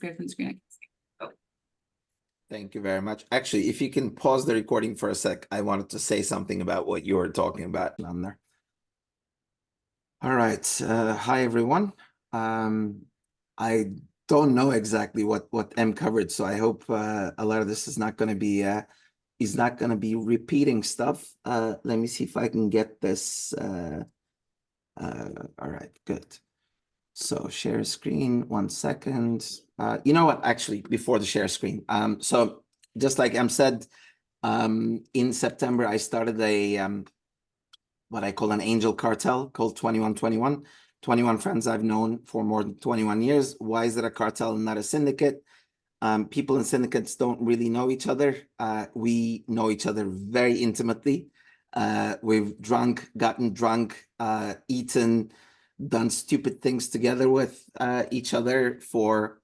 different screen I can see. Oh. Thank you very much. Actually, if you can pause the recording for a sec, I wanted to say something about what you were talking about on there. All right. Hi, everyone. I don't know exactly what M covered, so I hope a lot of this is not going to be repeating stuff. Let me see if I can get this. All right, good. So share screen, 1 second. You know what, actually, before the share screen. So just like Em said, in September, I started a what I call an angel cartel called 2121. 21 friends I've known for more than 21 years. Why is it a cartel and not a syndicate? People in syndicates don't really know each other. We know each other very intimately. We've gotten drunk, eaten, done stupid things together with each other for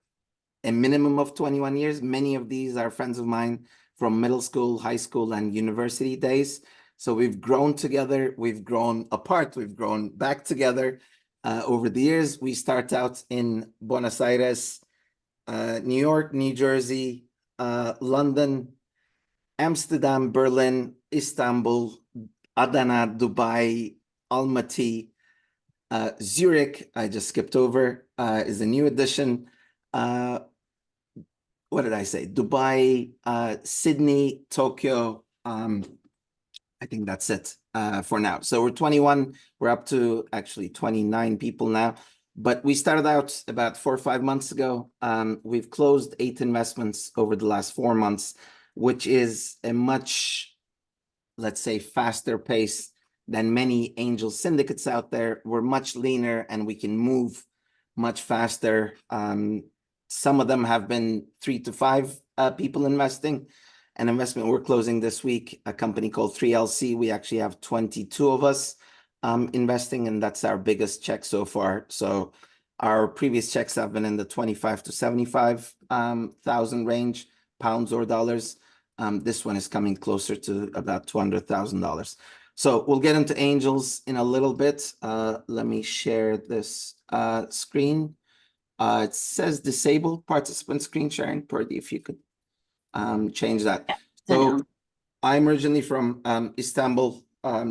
a minimum of 21 years. Many of these are friends of mine from middle school, high school, and university days. So we've grown together, we've grown apart, we've grown back together over the years. We start out in Buenos Aires, New York, New Jersey, London, Amsterdam, Berlin, Istanbul, Adana, Dubai, Almaty, Zurich, I just skipped over, is a new addition. What did I say? Dubai, Sydney, Tokyo. I think that's it for now. So we're 21. We're up to actually 29 people now. But we started out about 4 or 5 months ago. We've closed 8 investments over the last 4 months, which is a much, let's say, faster pace than many angel syndicates out there. We're much leaner and we can move much faster. Some of them have been 3 to 5 people investing. An investment we're closing this week, a company called 3LC. We actually have 22 of us investing, and that's our biggest check so far. So our previous checks have been in the 25 to 75,000 range, pounds or dollars. This one is coming closer to about $200,000. So we'll get into angels in a little bit. Let me share this screen. It says disable participant screen sharing. Purdy, if you could change that. Yeah. So I'm originally from Istanbul,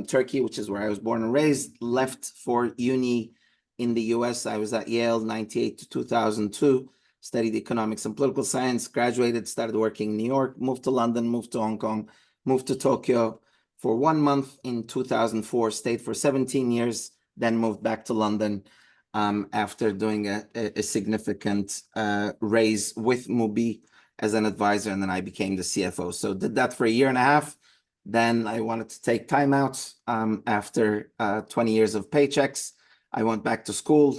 Turkey, which is where I was born and raised. Left for uni in the US. I was at Yale 98 to 2002, studied economics and political science, graduated, started working in New York, moved to London, moved to Hong Kong, moved to Tokyo for 1 month in 2004, stayed for 17 years, then moved back to London after doing a significant raise with Mubi as an advisor, and then I became the CFO. So did that for 1.5 years. Then I wanted to take time out after 20 years of paychecks. I went back to school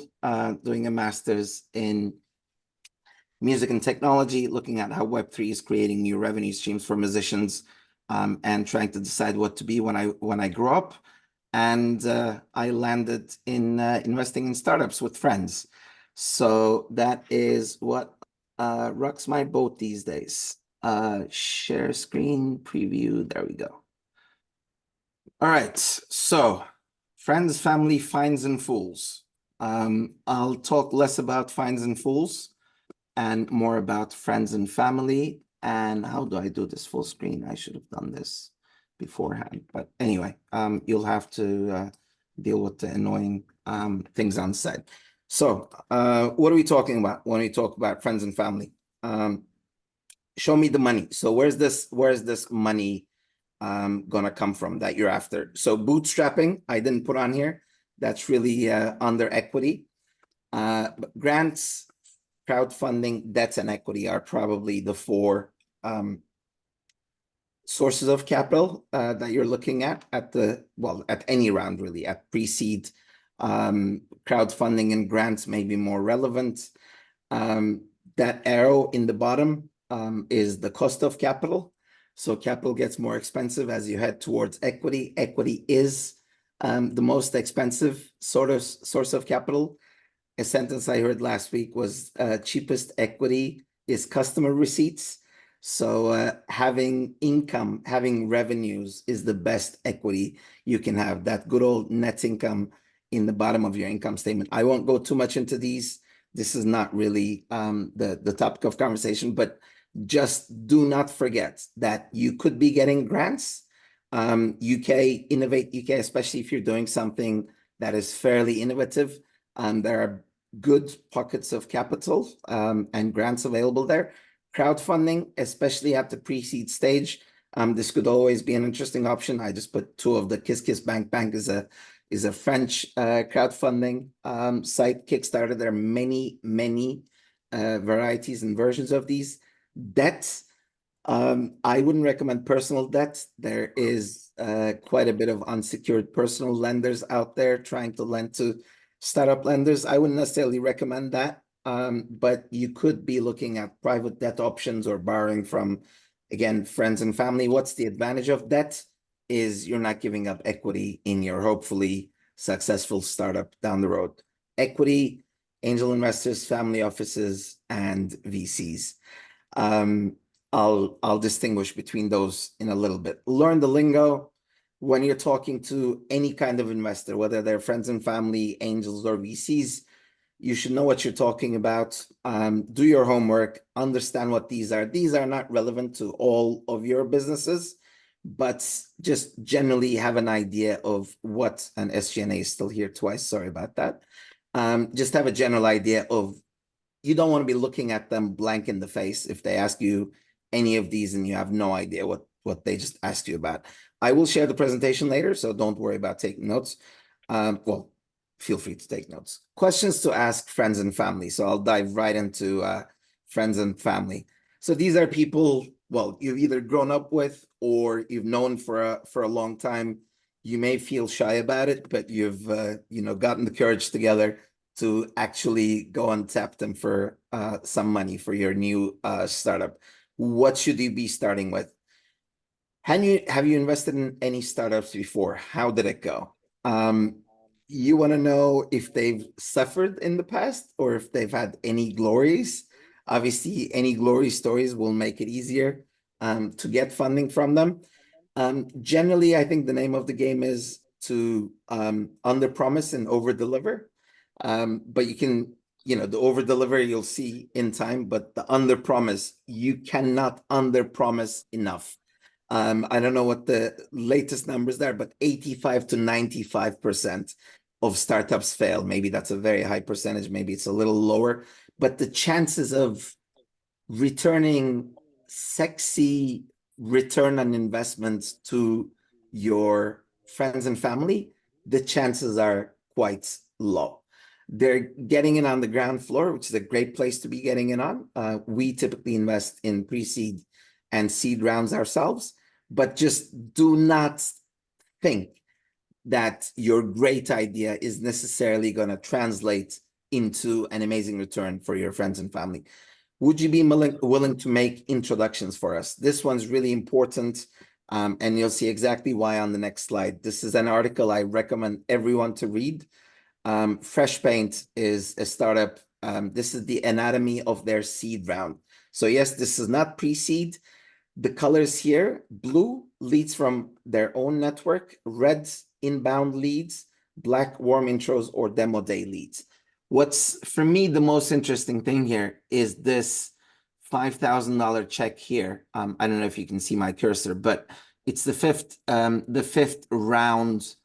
doing a master's in music and technology, looking at how Web3 is creating new revenue streams for musicians and trying to decide what to be when I grow up. And I landed in investing in startups with friends. So that is what rocks my boat these days. Share screen, preview, there we go. All right, so friends, family, finds and fools. I'll talk less about finds and fools and more about friends and family. And how do I do this full screen? I should have done this beforehand, but anyway, you'll have to deal with the annoying things on set. So what are we talking about when we talk about friends and family? Show me the money. So where's this money gonna come from that you're after? So bootstrapping, I didn't put on here. That's really under equity. Grants, crowdfunding, debts, and equity are probably the 4 sources of capital that you're looking at at any round, really. At pre-seed, crowdfunding and grants may be more relevant. That arrow in the bottom is the cost of capital. So capital gets more expensive as you head towards equity. Equity is the most expensive source of capital. A sentence I heard last week was cheapest equity is customer receipts. So having income, having revenues is the best equity you can have. That good old net income in the bottom of your income statement. I won't go too much into these. this is not really the topic of conversation, but just do not forget that you could be getting grants. UK, Innovate UK, especially if you're doing something that is fairly innovative. There are good pockets of capital and grants available there. Crowdfunding, especially at the pre-seed stage, this could always be an interesting option. I just put two of the Kiss Kiss Bank. Bank is a French crowdfunding site. Kickstarter. There are many varieties and versions of these. Debt. I wouldn't recommend personal debt. There is quite a bit of unsecured personal lenders out there trying to lend to startup lenders. I wouldn't necessarily recommend that, but you could be looking at private debt options or borrowing from, again, friends and family. What's the advantage of debt? Is you're not giving up equity in your hopefully successful startup down the road. Equity, angel investors, family offices, and VCs. I'll distinguish between those in a little bit. Learn the lingo when you're talking to any kind of investor, whether they're friends and family, angels, or VCs. You should know what you're talking about. Do your homework, understand what these are. These are not relevant to all of your businesses, but just generally have an idea of what, and SGNA is still here twice, sorry about that. Just have a general idea of, you don't want to be looking at them blank in the face if they ask you any of these and you have no idea what they just asked you about. I will share the presentation later, so don't worry about taking notes. Well, feel free to take notes. Questions to ask friends and family. So I'll dive right into friends and family. So these are people, well, you've either grown up with or you've known for a long time. You may feel shy about it, but you've gotten the courage together to actually go and tap them for some money for your new startup. What should you be starting with? Have you invested in any startups before? How did it go? You want to know if they've suffered in the past or if they've had any glories. Obviously, any glory stories will make it easier to get funding from them. Generally, I think the name of the game is to under-promise and over-deliver. But you can, the over-deliver you'll see in time, but the under-promise, you cannot under-promise enough. I don't know what the latest numbers are, but 85 to 95% of startups fail. Maybe that's a very high percentage. Maybe it's a little lower, but the chances of returning sexy return on investments to your friends and family, the chances are quite low. They're getting in on the ground floor, which is a great place to be getting in on. We typically invest in pre-seed and seed rounds ourselves, but just do not think that your great idea is necessarily going to translate into an amazing return for your friends and family. Would you be willing to make introductions for us? This one's really important, and you'll see exactly why on the next slide. This is an article I recommend everyone to read. Fresh Paint is a startup. This is the anatomy of their seed round. So yes, this is not pre-seed. The colors here, blue leads from their own network, red inbound leads, black warm intros or demo day leads. What's for me the most interesting thing here is this $5,000 check here. I don't know if you can see my cursor, but it's the fifth round,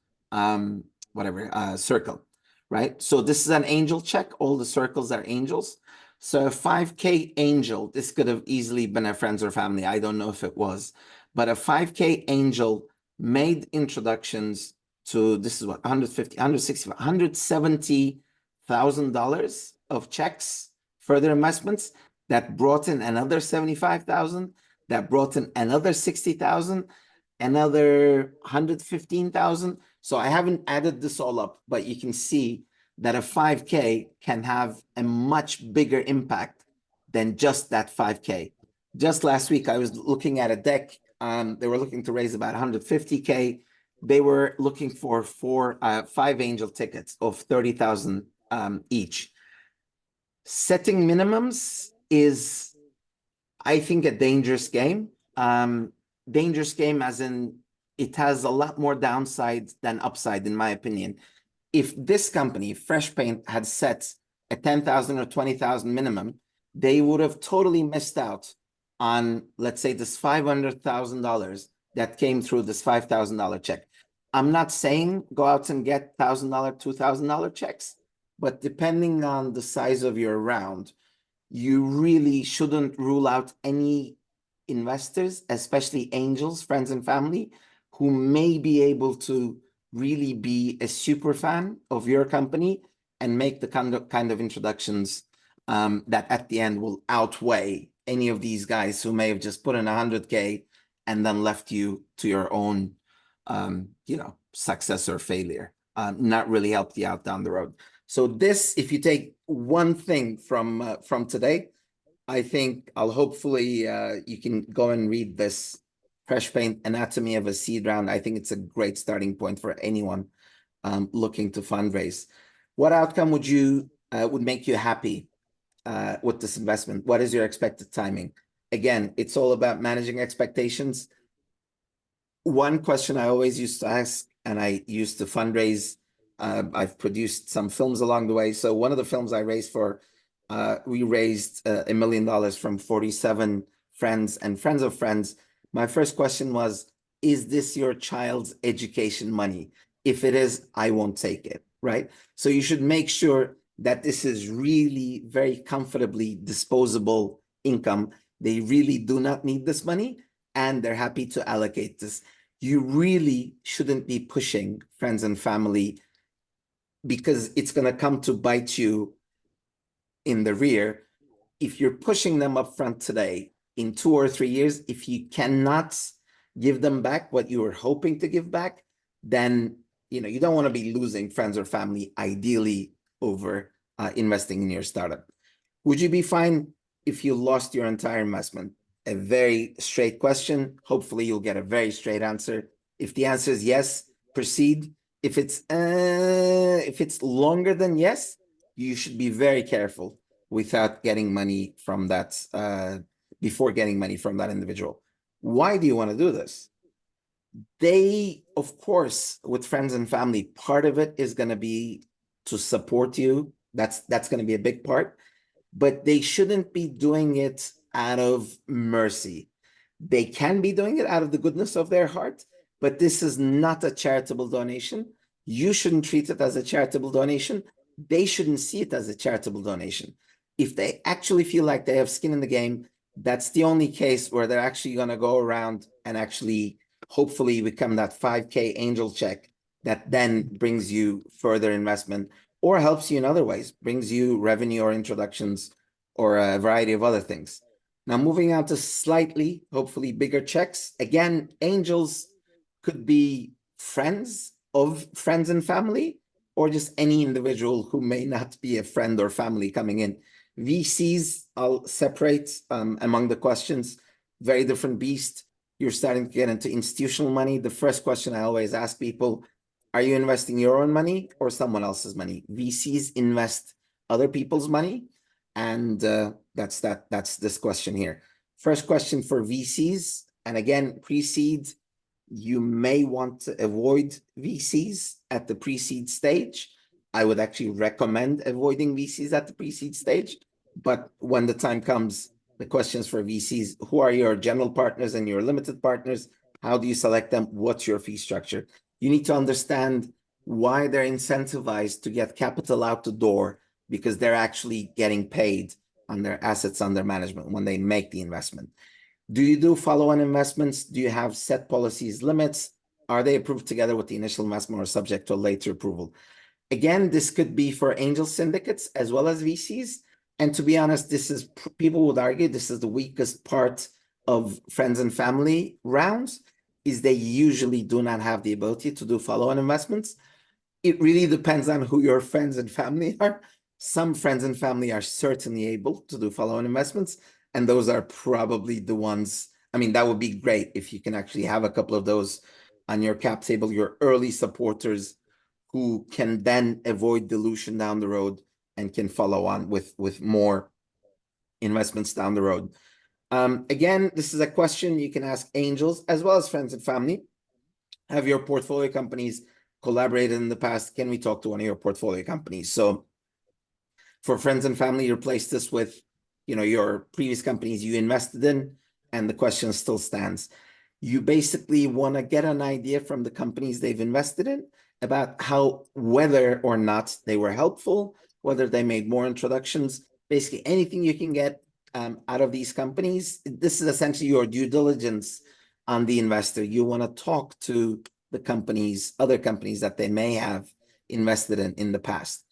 circle, right? So this is an angel check. All the circles are angels. So a 5K angel, this could have easily been a friends or family. I don't know if it was, but a 5K angel made introductions to, this is what, 150, 160, $170,000 of checks, further investments that brought in another 75,000, that brought in another 60,000, another 115,000. So I haven't added this all up, but you can see that a 5K can have a much bigger impact than just that 5K. Just last week, I was looking at a deck. They were looking to raise about 150K. They were looking for 5 angel tickets of 30,000 each. Setting minimums is, I think, a dangerous game. Dangerous game as in it has a lot more downside than upside, in my opinion. If this company, Fresh Paint, had set a 10,000 or 20,000 minimum, they would have totally missed out on, let's say, this $500,000 that came through this $5,000 check. I'm not saying go out and get $1,000, $2,000 checks, but depending on the size of your round, you really shouldn't rule out any investors, especially angels, friends and family, who may be able to really be a super fan of your company and make the kind of introductions that at the end will outweigh any of these guys who may have just put in 100K and then left you to your own, success or failure, not really helped you out down the road. So this, if you take one thing from today, I think I'll hopefully you can go and read this Fresh Paint Anatomy of a Seed Round. I think it's a great starting point for anyone looking to fundraise. What outcome would make you happy with this investment? What is your expected timing? Again, it's all about managing expectations. One question I always used to ask, and I used to fundraise, I've produced some films along the way. So one of the films I raised for, we raised $1 million from 47 friends and friends of friends. My first question was, is this your child's education money? If it is, I won't take it, right? So you should make sure that this is really very comfortably disposable income. They really do not need this money, and they're happy to allocate this. You really shouldn't be pushing friends and family, because it's going to come to bite you in the rear. If you're pushing them up front today, in 2 or 3 years, if you cannot give them back what you were hoping to give back, then you don't want to be losing friends or family, ideally, over investing in your startup. Would you be fine if you lost your entire investment? A very straight question. Hopefully you'll get a very straight answer. If the answer is yes, proceed. If it's longer than yes, you should be very careful without getting money from that, before getting money from that individual. Why do you want to do this? They, of course, with friends and family, part of it is going to be to support you. That's going to be a big part, but they shouldn't be doing it out of mercy. They can be doing it out of the goodness of their heart, but this is not a charitable donation. You shouldn't treat it as a charitable donation. They shouldn't see it as a charitable donation. If they actually feel like they have skin in the game, that's the only case where they're actually going to go around and actually hopefully become that 5K angel check that then brings you further investment or helps you in other ways, brings you revenue or introductions or a variety of other things. Now, moving on to slightly, hopefully bigger checks. Again, angels could be friends of friends and family, or just any individual who may not be a friend or family coming in. VCs, I'll separate among the questions. Very different beast. You're starting to get into institutional money. The first question I always ask people, are you investing your own money or someone else's money? VCs invest other people's money. And that's this question here. First question for VCs, and again, pre-seed, you may want to avoid VCs at the pre-seed stage. I would actually recommend avoiding VCs at the pre-seed stage. But when the time comes, the questions for VCs, who are your general partners and your limited partners? How do you select them? What's your fee structure? You need to understand why they're incentivized to get capital out the door, because they're actually getting paid on their assets under management when they make the investment. Do you do follow-on investments? Do you have set policies, limits? Are they approved together with the initial investment or subject to a later approval? Again, this could be for angel syndicates as well as VCs. And to be honest, people would argue this is the weakest part of friends and family rounds, is they usually do not have the ability to do follow-on investments. It really depends on who your friends and family are. Some friends and family are certainly able to do follow-on investments, and those are probably the ones. I mean, that would be great if you can actually have a couple of those on your cap table, your early supporters who can then avoid dilution down the road and can follow on with more investments down the road. Again, this is a question you can ask angels as well as friends and family. Have your portfolio companies collaborated in the past? Can we talk to one of your portfolio companies? So For friends and family, replace this with, your previous companies you invested in, and the question still stands. You basically want to get an idea from the companies they've invested in about whether or not they were helpful, whether they made more introductions, basically anything you can get out of these companies. This is essentially your due diligence on the investor. You want to talk to the other companies that they may have invested in the past.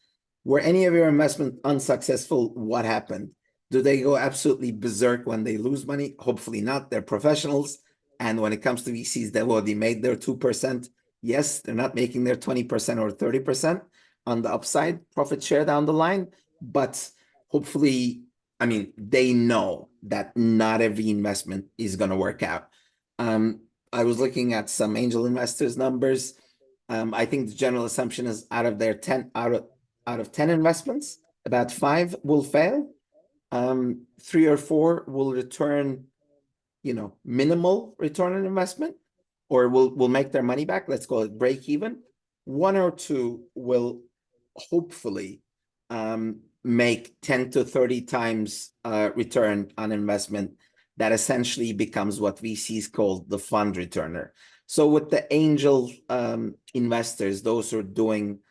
Were any of your investment unsuccessful? What happened? Do they go absolutely berserk when they lose money? Hopefully not. They're professionals. And when it comes to VCs, they've already made their 2%. Yes, they're not making their 20% or 30% on the upside profit share down the line. But hopefully, they know that not every investment is going to work out. I was looking at some angel investors numbers. I think the general assumption is out of 10 investments, about 5 will fail. 3 or 4 will return, minimal return on investment, or will make their money back. Let's call it break even. 1 or 2 will hopefully make 10 to 30 times return on investment. That essentially becomes what VCs call the fund returner. So with the angel investors, those who are doing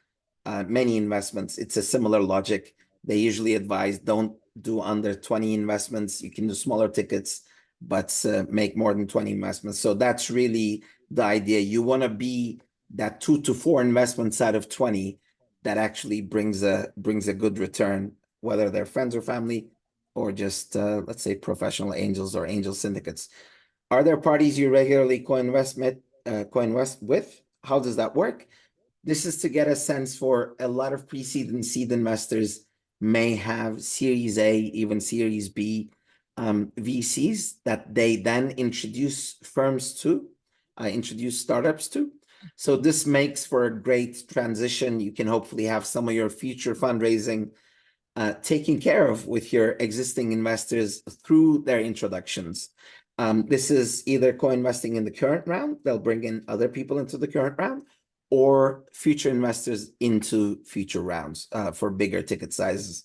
many investments, it's a similar logic. They usually advise don't do under 20 investments. You can do smaller tickets, but make more than 20 investments. So that's really the idea. You want to be that 2 to 4 investments out of 20 that actually brings a good return, whether they're friends or family, or just let's say professional angels or angel syndicates. Are there parties you regularly co-invest with? How does that work? This is to get a sense for a lot of pre-seed and seed investors may have Series A, even Series B VCs that they then introduce startups to. So this makes for a great transition. You can hopefully have some of your future fundraising taken care of with your existing investors through their introductions. This is either co-investing in the current round, they'll bring in other people into the current round, or future investors into future rounds for bigger ticket sizes.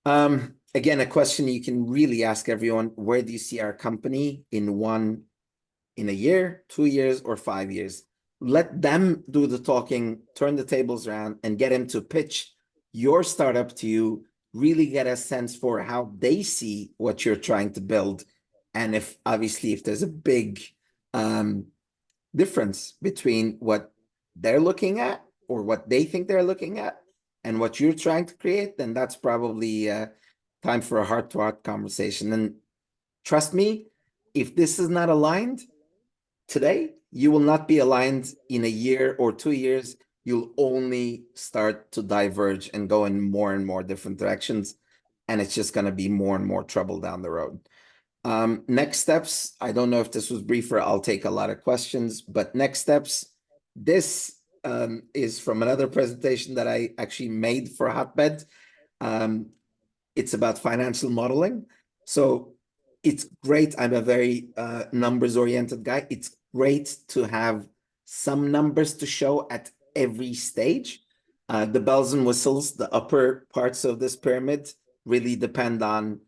Again, a question you can really ask everyone: where do you see our company in a year, 2 years, or 5 years? Let them do the talking, turn the tables around, and get them to pitch your startup to you. Really get a sense for how they see what you're trying to build, and if there's a big difference between what they're looking at or what they think they're looking at and what you're trying to create, then that's probably time for a heart-to-heart conversation. And trust me, if this is not aligned today, you will not be aligned in a year or 2 years. You'll only start to diverge and go in more and more different directions, and it's just going to be more and more trouble down the road. Next steps, I don't know if this was briefer. I'll take a lot of questions, but next steps, this is from another presentation that I actually made for Hotbed. It's about financial modeling. So it's great. I'm a very numbers-oriented guy. It's great to have some numbers to show at every stage. The bells and whistles, the upper parts of this pyramid really depend on,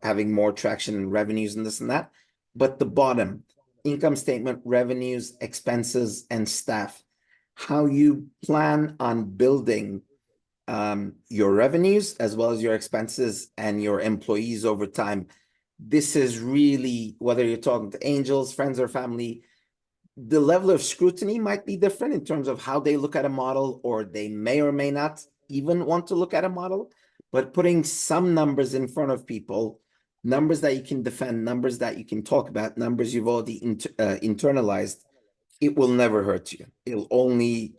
having more traction in revenues and this and that. But the bottom, income statement, revenues, expenses, and staff, how you plan on building your revenues as well as your expenses and your employees over time. This is really, whether you're talking to angels, friends, or family, the level of scrutiny might be different in terms of how they look at a model, or they may or may not even want to look at a model. But putting some numbers in front of people, numbers that you can defend, numbers that you can talk about, numbers you've already internalized, it will never hurt you. It'll only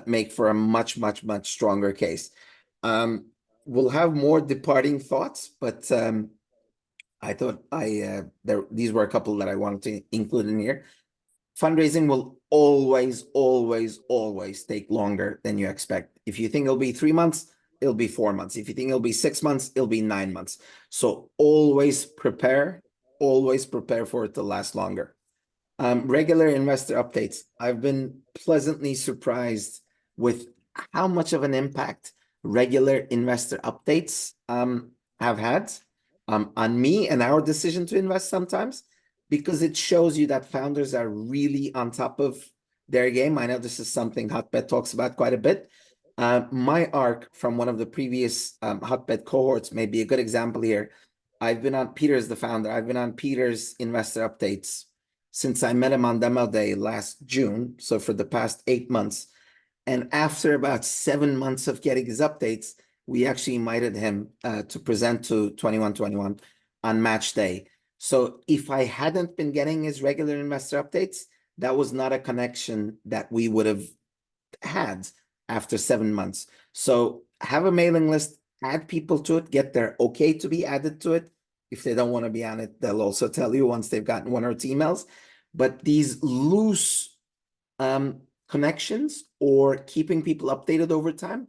make for a much, much, much stronger case. We'll have more departing thoughts, but I thought these were a couple that I wanted to include in here. Fundraising will always, always, always take longer than you expect. If you think it'll be 3 months, it'll be 4 months. If you think it'll be 6 months, it'll be 9 months. So always prepare for it to last longer. Regular investor updates. I've been pleasantly surprised with how much of an impact regular investor updates have had on me and our decision to invest sometimes, because it shows you that founders are really on top of their game. I know this is something Hotbed talks about quite a bit. My arc from one of the previous Hotbed cohorts may be a good example here. I've been on Peter's, the founder. I've been on Peter's investor updates since I met him on Demo Day last June. So for the past 8 months. And after about 7 months of getting his updates, we actually invited him to present to 2121 on match day. So if I hadn't been getting his regular investor updates, that was not a connection that we would have had after 7 months. So have a mailing list, add people to it, get their okay to be added to it. If they don't want to be on it, they'll also tell you once they've gotten 1 or 2 emails. But these loose connections or keeping people updated over time,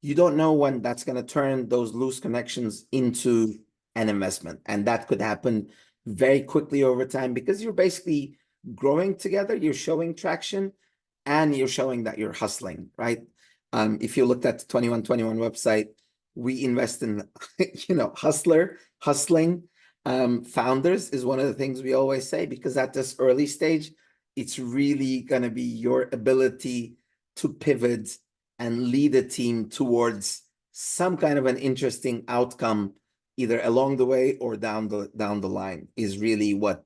you don't know when that's going to turn those loose connections into an investment. And that could happen very quickly over time, because you're basically growing together, you're showing traction, and you're showing that you're hustling, right? If you looked at the 2121 website, we invest in, hustling. Founders is one of the things we always say, because at this early stage, it's really going to be your ability to pivot and lead a team towards some kind of an interesting outcome, either along the way or down the line, is really what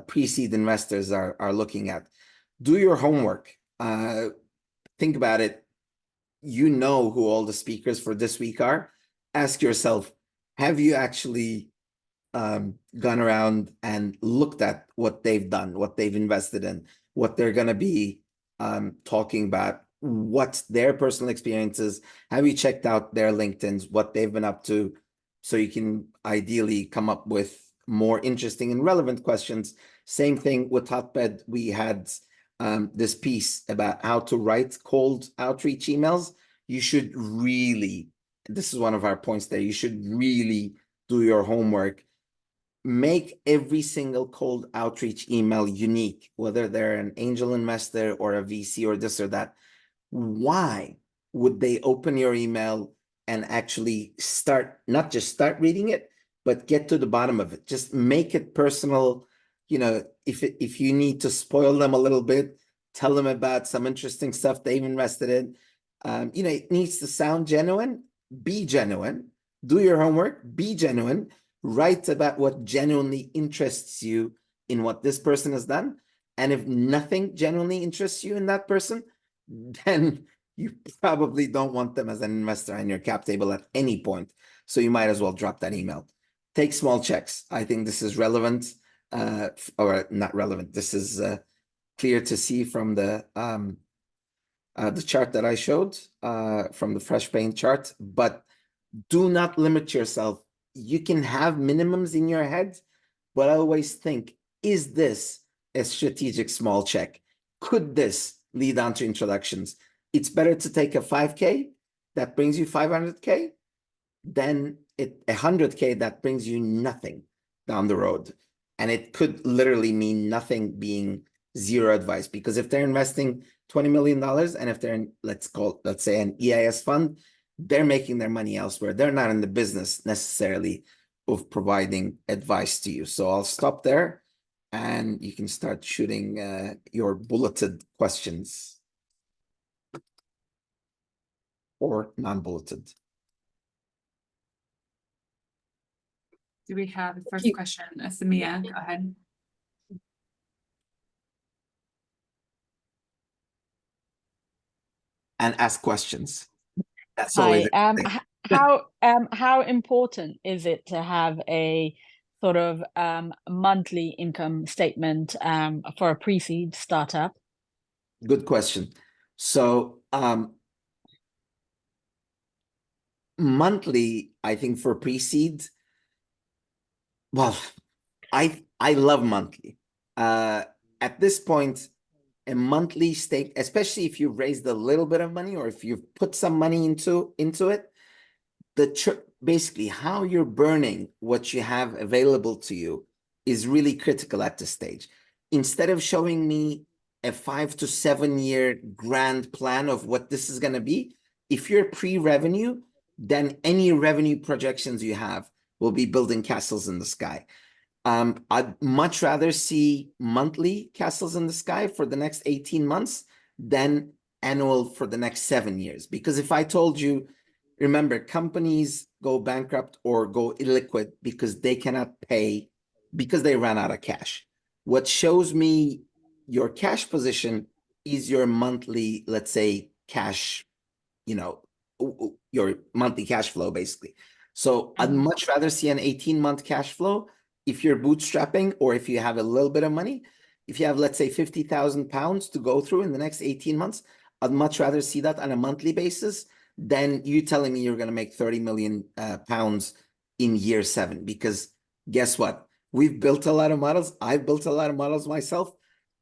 pre-seed investors are looking at. Do your homework. Think about it. You know who all the speakers for this week are. Ask yourself, have you actually gone around and looked at what they've done, what they've invested in, what they're going to be talking about, what's their personal experiences? Have you checked out their LinkedIn's, what they've been up to, so you can ideally come up with more interesting and relevant questions? Same thing with Hotbed. We had this piece about how to write cold outreach emails. You should really, this is one of our points there, you should really do your homework. Make every single cold outreach email unique, whether they're an angel investor or a VC or this or that. Why would they open your email and actually not just start reading it, but get to the bottom of it? Just make it personal. If you need to spoil them a little bit, tell them about some interesting stuff they've invested in. It needs to sound genuine. Be genuine. Do your homework. Be genuine. Write about what genuinely interests you in what this person has done. And if nothing genuinely interests you in that person, then you probably don't want them as an investor on your cap table at any point. So you might as well drop that email. Take small checks. I think this is relevant, or not relevant. This is clear to see from the chart that I showed, from the fresh paint chart. But do not limit yourself. You can have minimums in your head, but always think, is this a strategic small check? Could this lead on to introductions? It's better to take a 5K that brings you 500K than a 100K that brings you nothing down the road. And it could literally mean nothing being zero advice, because if they're investing $20 million and if they're in, let's say an EIS fund, they're making their money elsewhere. They're not in the business necessarily of providing advice to you. So I'll stop there and you can start shooting your bulleted questions or non-bulleted. Do we have the first question? Samia, go ahead. And ask questions. That's Hi. always how important is it to have a sort of monthly income statement for a pre-seed startup? Good question. So monthly, I think for pre-seed, well, I love monthly. At this point, a monthly stake, especially if you've raised a little bit of money or if you've put some money into it, basically how you're burning what you have available to you is really critical at this stage. Instead of showing me a 5 to 7 year grand plan of what this is going to be, If you're pre-revenue, then any revenue projections you have will be building castles in the sky. I'd much rather see monthly castles in the sky for the next 18 months than annual for the next 7 years. Because if I told you, remember, companies go bankrupt or go illiquid because they cannot pay, because they ran out of cash. What shows me your cash position is your monthly, let's say, cash, you know, your monthly cash flow, basically. So I'd much rather see an 18-month cash flow if you're bootstrapping, or if you have a little bit of money. If you have, let's say, 50,000 pounds to go through in the next 18 months, I'd much rather see that on a monthly basis than you telling me you're going to make 30 million pounds in year 7. Because guess what? We've built a lot of models. I've built a lot of models myself.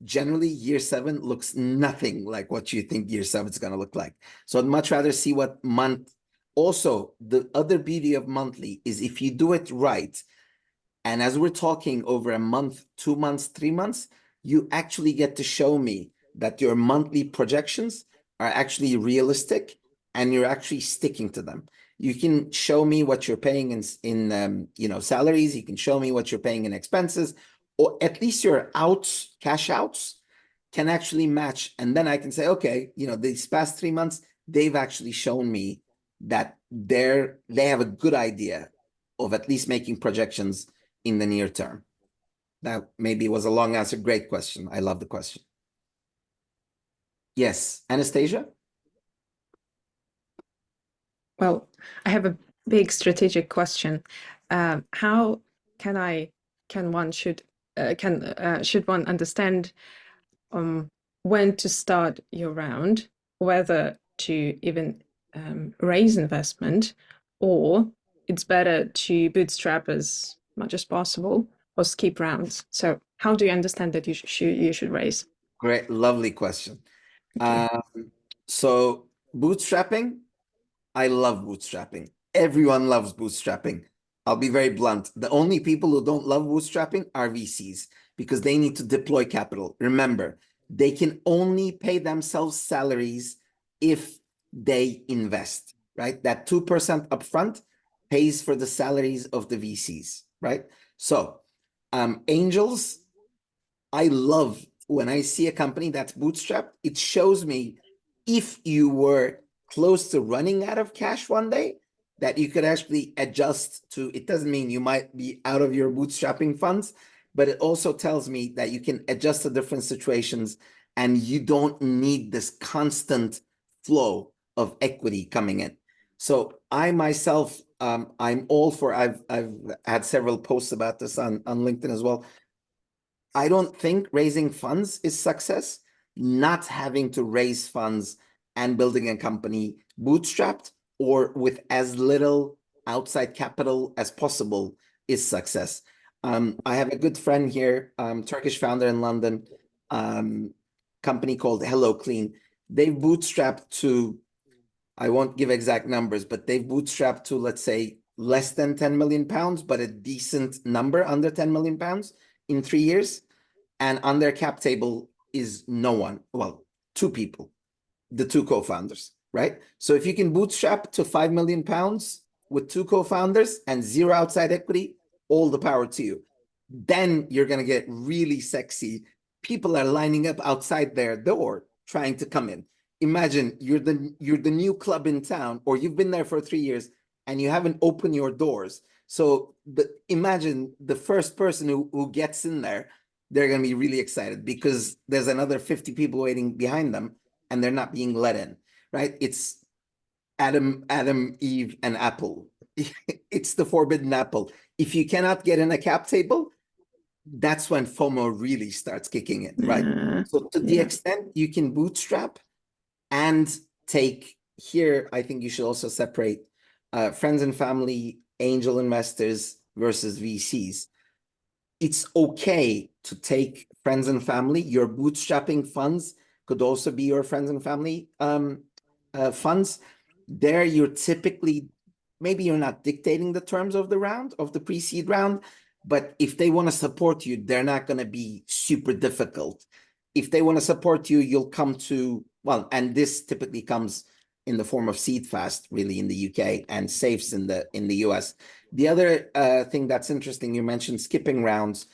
Generally, year 7 looks nothing like what you think year 7 is going to look like. So I'd much rather see what month. Also, the other beauty of monthly is if you do it right, and as we're talking over a month, 2 months, 3 months, you actually get to show me that your monthly projections are actually realistic and you're actually sticking to them. You can show me what you're paying in salaries. You can show me what you're paying in expenses, or at least your outs, cash outs, can actually match. And then I can say, okay, these past 3 months, they've actually shown me that they have a good idea of at least making projections in the near term. That maybe was a long answer. Great question. I love the question. Yes, Anastasia? Well, I have a big strategic question. How should one understand when to start your round, whether to even raise investment, or it's better to bootstrap as much as possible or skip rounds? So how do you understand that you should raise? Great, lovely question. Thank So bootstrapping, I love bootstrapping. Everyone loves bootstrapping. I'll be very blunt. The only people who don't love bootstrapping are VCs, because they need to deploy capital. Remember, they can only pay themselves salaries if they invest, right? That 2% upfront pays for the salaries of the VCs, right? So angels, I love when I see a company that's bootstrapped. It shows me if you were close to running out of cash one day, that you could actually adjust to. It doesn't mean you might be out of your bootstrapping funds, but it also tells me that you can adjust to different situations and you don't need this constant flow of equity coming in. So I myself, I'm all for, I've had several posts about this on LinkedIn as well. I don't think raising funds is success. Not having to raise funds and building a company bootstrapped or with as little outside capital as possible is success. I have a good friend here, Turkish founder in London, company called Hello Clean. They've bootstrapped to, I won't give exact numbers, but they've bootstrapped to, let's say, less than 10 million pounds, but a decent number under 10 million pounds in 3 years. And on their cap table is no one. Well, 2 people, the 2 co-founders, right? So if you can bootstrap to 5 million pounds with 2 co-founders and 0 outside equity, all the power to you. Then you're going to get really sexy. People are lining up outside their door trying to come in. Imagine you're the new club in town, or you've been there for 3 years and you haven't opened your doors. So imagine the first person who gets in there, they're going to be really excited because there's another 50 people waiting behind them and they're not being let in, right? It's Adam, Eve, and Apple. It's the forbidden apple. If you cannot get in a cap table, that's when FOMO really starts kicking in, right? So to the extent you can bootstrap and take here, I think you should also separate friends and family, angel investors versus VCs. It's okay to take friends and family. Your bootstrapping funds could also be your friends and family funds. There, you're typically, maybe you're not dictating the terms of the round, of the pre-seed round, but if they want to support you, they're not going to be super difficult. If they want to support you, you'll come to, well, and this typically comes in the form of seed fast, really, in the UK, and safes in the US. The other thing that's interesting, you mentioned skipping rounds,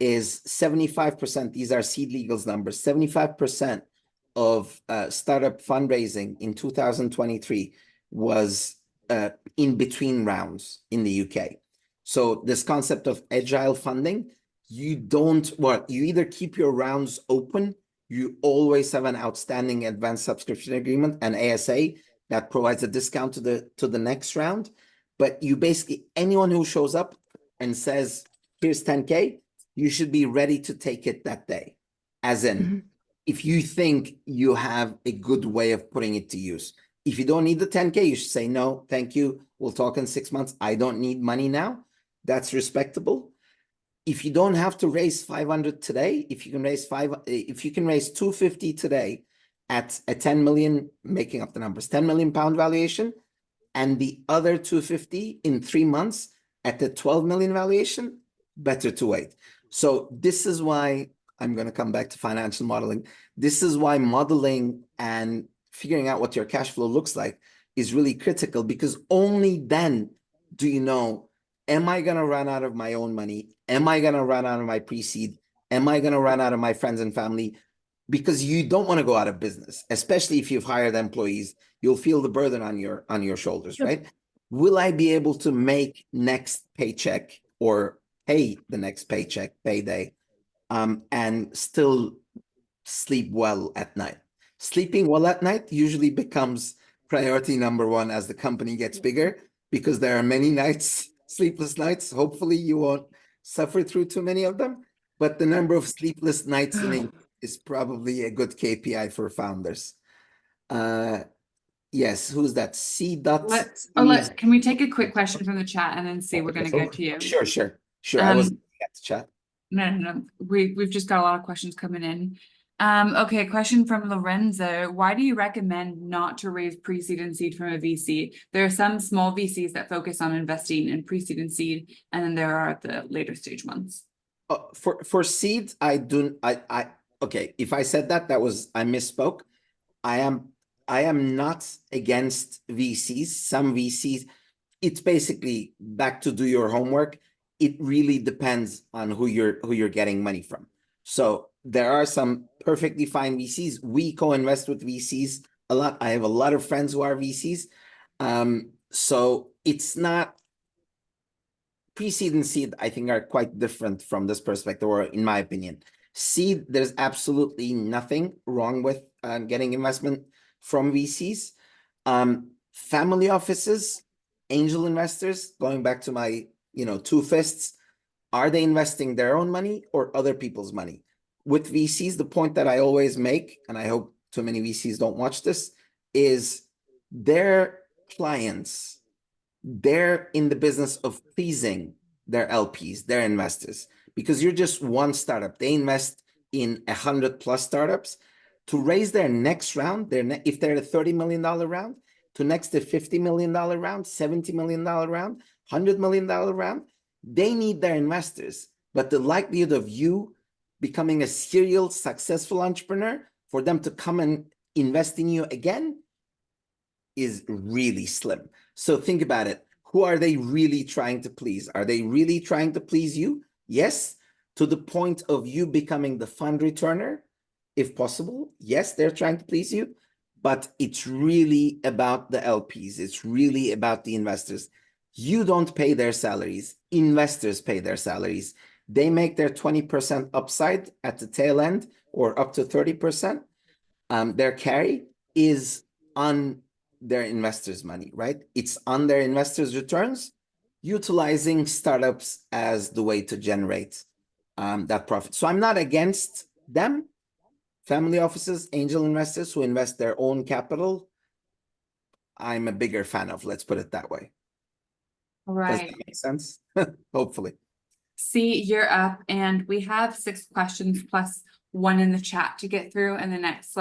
is 75%. These are seed legals numbers. 75% of startup fundraising in 2023 was in between rounds in the UK. So this concept of agile funding, you either keep your rounds open, you always have an outstanding advanced subscription agreement, an ASA, that provides a discount to the next round. But you basically, anyone who shows up and says, here's 10K, you should be ready to take it that day. As in, if you think you have a good way of putting it to use. If you don't need the 10K, you should say, no, thank you. We'll talk in 6 months. I don't need money now. That's respectable. If you don't have to raise 500 today, if you can raise 250 today at a 10 million, making up the numbers, 10 million pound valuation, and the other 250 in 3 months at the 12 million valuation, better to wait. So this is why I'm going to come back to financial modeling. This is why modeling and figuring out what your cash flow looks like is really critical, because only then do you know, am I going to run out of my own money? Am I going to run out of my pre-seed? Am I going to run out of my friends and family? Because you don't want to go out of business, especially if you've hired employees. You'll feel the burden on your shoulders, right? Will I be able to make next paycheck or pay the next payday, and still sleep well at night? Sleeping well at night usually becomes priority number one as the company gets bigger, because there are many nights, sleepless nights. Hopefully you won't suffer through too many of them, but the number of sleepless nights is probably a good KPI for founders. Yes, who's that? Can we take a quick question from the chat and then see? We're going to go to you. Sure. I was at the chat. No. We've just got a lot of questions coming in. Okay, question from Lorenzo. Why do you recommend not to raise pre-seed and seed from a VC? There are some small VCs that focus on investing in pre-seed and seed, and then there are the later stage ones. For seed, okay, if I said that was, I misspoke. I am not against VCs. Some VCs, it's basically back to do your homework. It really depends on who you're getting money from. So there are some perfectly fine VCs. We co-invest with VCs a lot. I have a lot of friends who are VCs. So it's not, pre-seed and seed, I think, are quite different from this perspective, or in my opinion. Seed, there's absolutely nothing wrong with getting investment from VCs. Family offices, angel investors, going back to my, two fists, are they investing their own money or other people's money? With VCs, the point that I always make, and I hope too many VCs don't watch this, is their clients, they're in the business of pleasing their LPs, their investors, because you're just one startup. They invest in 100+ startups. To raise their next round, if they're a $30 million round, to next a $50 million round, $70 million round, $100 million round, they need their investors. But the likelihood of you becoming a serial successful entrepreneur, for them to come and invest in you again, is really slim. So think about it. Who are they really trying to please? Are they really trying to please you? Yes, to the point of you becoming the fund returner, if possible. Yes, they're trying to please you, but it's really about the LPs. It's really about the investors. You don't pay their salaries. Investors pay their salaries. They make their 20% upside at the tail end, or up to 30%. Their carry is on their investors' money, right? It's on their investors' returns, utilizing startups as the way to generate that profit. So I'm not against them. Family offices, angel investors who invest their own capital, I'm a bigger fan of, let's put it that way. All Does right. that make sense? Hopefully. See, you're up, and we have 6 questions plus 1 in the chat to get through in the next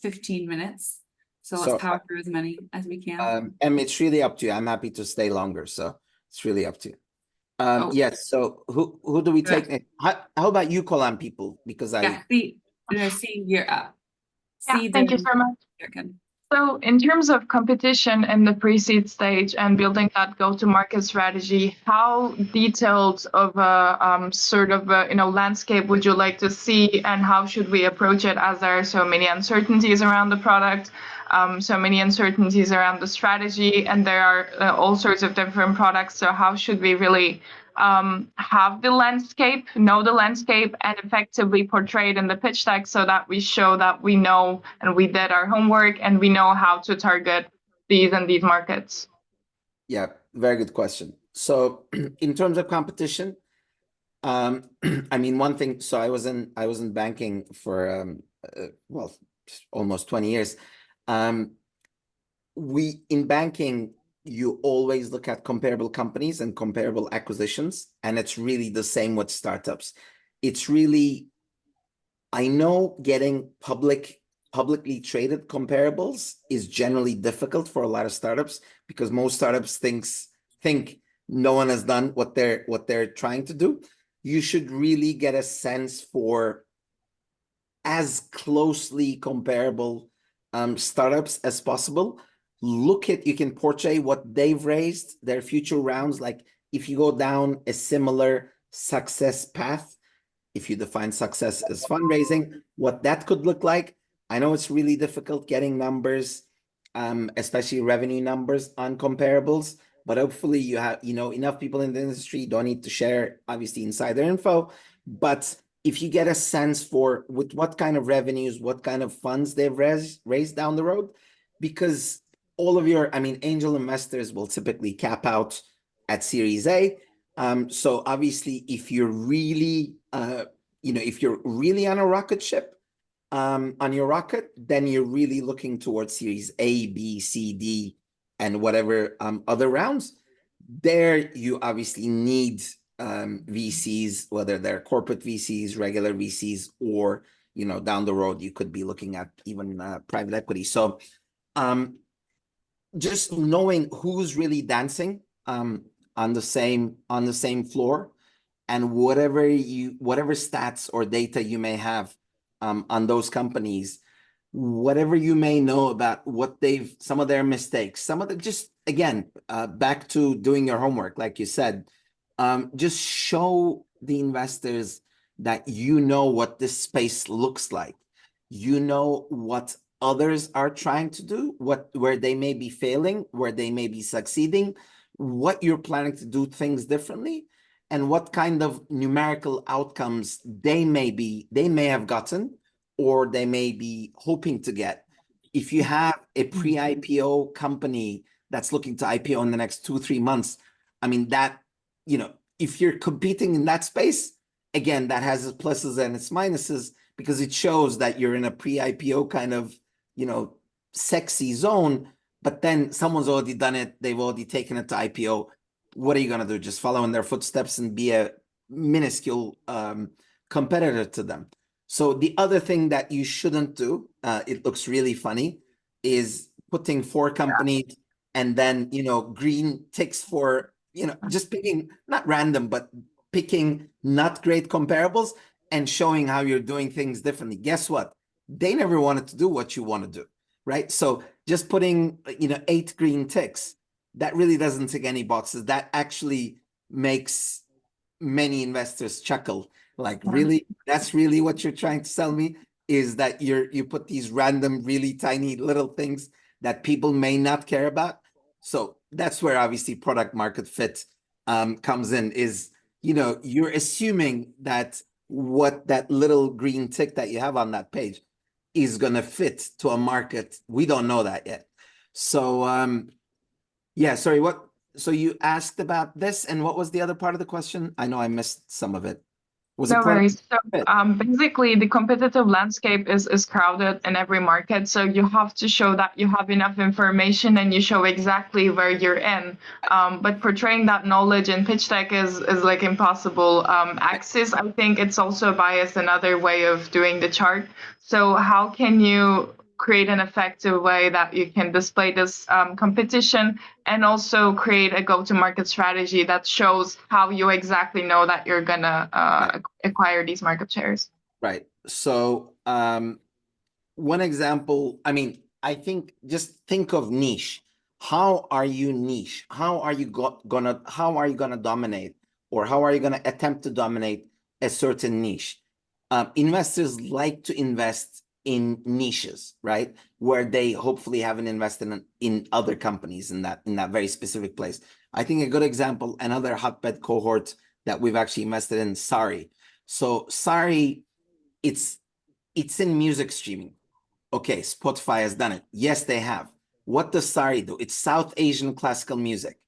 15 minutes. So let's power through as many as we can. And it's really up to you. I'm happy to stay longer, so it's really up to you. Yes. So who do we take? How about you call on people? Because see, you're up. Yeah, thank you so much. So in terms of competition in the pre-seed stage and building that go-to-market strategy, how detailed of a sort of a, landscape would you like to see, and how should we approach it, as there are so many uncertainties around the product, so many uncertainties around the strategy, and there are all sorts of different products. So how should we really have the landscape, know the landscape, and effectively portray it in the pitch deck so that we show that we know and we did our homework and we know how to target these and these markets? Yeah, very good question. So in terms of competition, I mean, one thing, so I was in banking for well, almost 20 years. In banking, you always look at comparable companies and comparable acquisitions, and it's really the same with startups. It's really, I know getting publicly traded comparables is generally difficult for a lot of startups, because most startups think no one has done what they're trying to do. You should really get a sense for as closely comparable startups as possible. You can portray what they've raised, their future rounds. Like if you go down a similar success path, if you define success as fundraising, what that could look like. I know it's really difficult getting numbers, especially revenue numbers on comparables, but hopefully you have, enough people in the industry. Don't need to share, obviously, insider info, but if you get a sense for with what kind of revenues, what kind of funds they've raised down the road, because all of angel investors will typically cap out at Series A. So obviously, if you're really, if you're really on a rocket ship, on your rocket, then you're really looking towards Series A, B, C, D, and whatever other rounds. There, you obviously need VCs, whether they're corporate VCs, regular VCs, or down the road you could be looking at even private equity. So just knowing who's really dancing on the same floor, and whatever stats or data you may have on those companies, whatever you may know about some of their mistakes, just again, back to doing your homework, like you said, just show the investors that what this space looks like. What others are trying to do, where they may be failing, where they may be succeeding, what you're planning to do things differently, and what kind of numerical outcomes they may have gotten, or they may be hoping to get. If you have a pre-IPO company that's looking to IPO in the next 2-3 months, I mean, that, if you're competing in that space, again, that has its pluses and its minuses, because it shows that you're in a pre-IPO kind of, sexy zone, but then someone's already done it. They've already taken it to IPO. What are you going to do? Just follow in their footsteps and be a minuscule competitor to them? So the other thing that you shouldn't do, it looks really funny, is putting 4 companies and then, green ticks for, just picking, not random, but picking not great comparables and showing how you're doing things differently. Guess what? They never wanted to do what you want to do, right? So just putting, 8 green ticks, that really doesn't tick any boxes. That actually makes many investors chuckle. Like, really? That's really what you're trying to sell me? Is that you put these random, really tiny little things that people may not care about? So that's where obviously product market fit comes in, is, you're assuming that what that little green tick that you have on that page is going to fit to a market. We don't know that yet. So yeah, sorry, so you asked about this, and what was the other part of the question? I know I missed some of it. No worries. So basically, the competitive landscape is crowded in every market. So you have to show that you have enough information and you show exactly where you're in. But portraying that knowledge in pitch deck is like impossible. Axis, I think it's also biased, another way of doing the chart. So how can you create an effective way that you can display this competition, and also create a go-to-market strategy that shows how you exactly know that you're gonna acquire these market shares? Right. So one example, I mean, I think just think of niche. How are you niche? How are you gonna dominate, or how are you gonna attempt to dominate a certain niche? Investors like to invest in niches, right? Where they hopefully haven't invested in other companies in that very specific place. I think a good example, another hotbed cohort that we've actually invested in, Sari. So Sari, it's in music streaming. Okay, Spotify has done it. Yes, they have. What does Sari do? It's South Asian classical music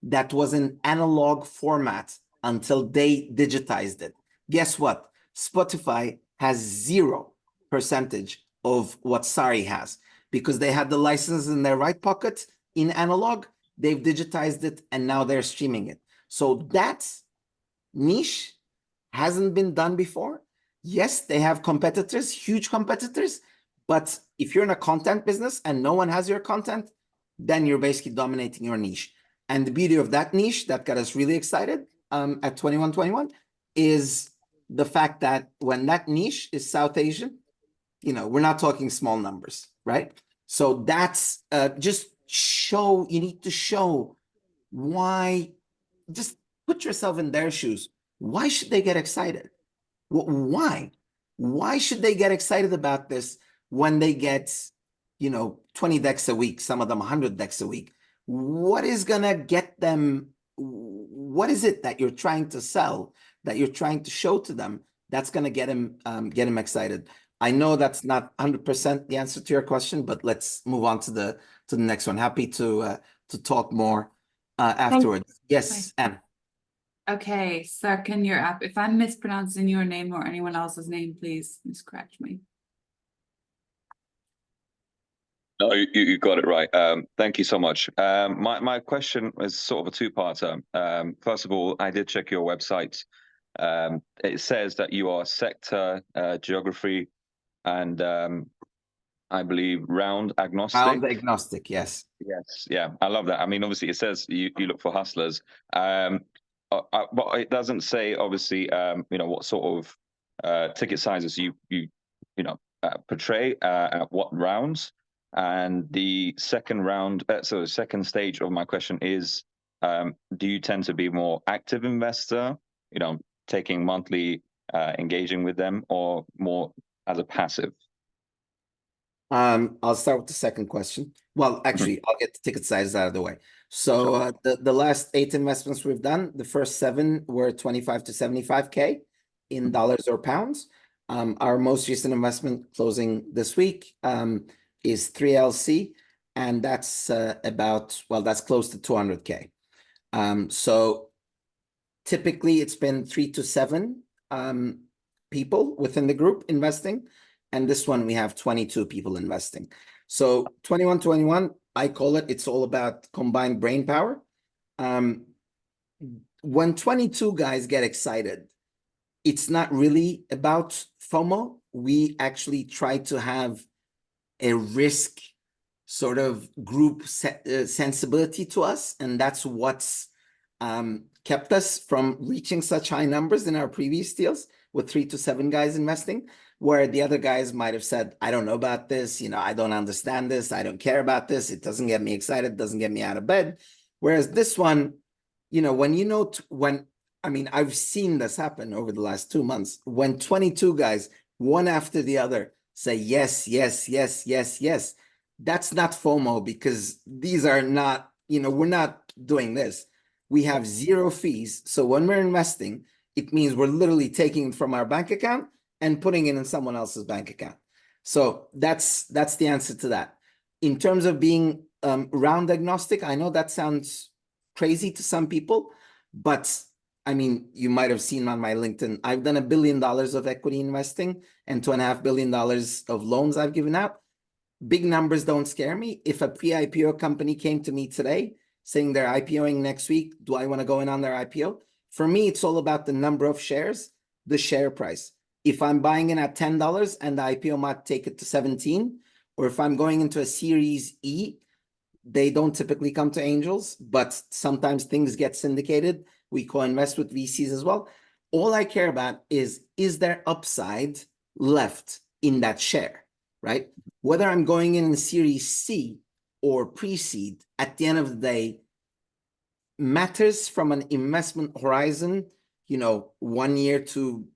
that was an analog format until they digitized it. Guess what? Spotify has 0% of what Sari has because they had the license in their right pocket in analog. They've digitized it and now they're streaming it. So that niche hasn't been done before. Yes, they have competitors, huge competitors, but if you're in a content business and no one has your content, then you're basically dominating your niche. And the beauty of that niche that got us really excited at 2121 is the fact that when that niche is South Asian, we're not talking small numbers, right? So that's just you need to show why, just put yourself in their shoes. Why should they get excited? Why? Why should they get excited about this when they get, 20 decks a week, some of them 100 decks a week? What is going to get them? What is it that you're trying to sell, that you're trying to show to them that's going to get them excited? I know that's not 100% the answer to your question, but let's move on to the next one. Happy to talk more afterwards. Yes, Anne. Okay, Serkan, you're up. If I'm mispronouncing your name or anyone else's name, please correct me. No, you got it right. Thank you so much. My question is sort of a two-parter. First of all, I did check your website. It says that you are sector, geography, and I believe round agnostic. Round agnostic, yes. Yes, yeah, I love that. I mean, obviously, it says you look for hustlers, but it doesn't say, obviously, what sort of ticket sizes you portray at what rounds. And the second round, so the second stage of my question is, do you tend to be more active investor, taking monthly, engaging with them, or more as a passive? I'll start with the second question. Well, actually, I'll get the ticket sizes out of the way. So the last 8 investments we've done, the first 7 were 25 to 75K in dollars or pounds. Our most recent investment closing this week is 3LC, and that's that's close to 200K. So typically it's been 3 to 7 people within the group investing. And this one, we have 22 people investing. So 2121, I call it's all about combined brain power. When 22 guys get excited, it's not really about FOMO. We actually try to have a risk sort of group sensibility to us. And that's what's kept us from reaching such high numbers in our previous deals with 3 to 7 guys investing, where the other guys might have said, I don't know about this, I don't understand this, I don't care about this, it doesn't get me excited, doesn't get me out of bed. Whereas this one, I've seen this happen over the last 2 months, when 22 guys, one after the other, say yes, yes, yes, yes, yes. That's not FOMO, because these are not, we're not doing this. We have 0 fees. So when we're investing, it means we're literally taking it from our bank account and putting it in someone else's bank account. So that's the answer to that. In terms of being round agnostic, I know that sounds crazy to some people, but you might have seen on my LinkedIn, I've done $1 billion of equity investing and $2.5 billion of loans I've given out. Big numbers don't scare me. If a pre-IPO company came to me today saying they're IPOing next week, do I want to go in on their IPO? For me, it's all about the number of shares, the share price. If I'm buying in at $10 and the IPO might take it to 17, or if I'm going into a Series E, they don't typically come to angels, but sometimes things get syndicated. We co-invest with VCs as well. All I care about is there upside left in that share, right? whether I'm going in Series C or pre-seed, at the end of the day, matters from an investment horizon, 1 year to,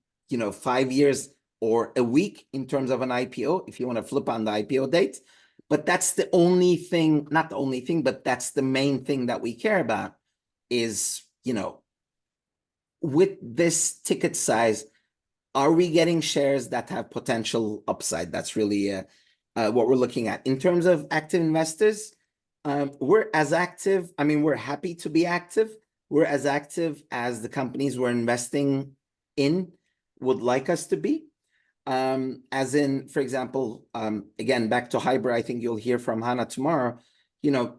5 years or a week in terms of an IPO, if you want to flip on the IPO date. But that's the only thing, not the only thing, but that's the main thing that we care about is, with this ticket size, are we getting shares that have potential upside? That's really what we're looking at. In terms of active investors, we're as active. I mean, we're happy to be active. We're as active as the companies we're investing in would like us to be. As in, for example, again, back to Hyper, I think you'll hear from Hannah tomorrow.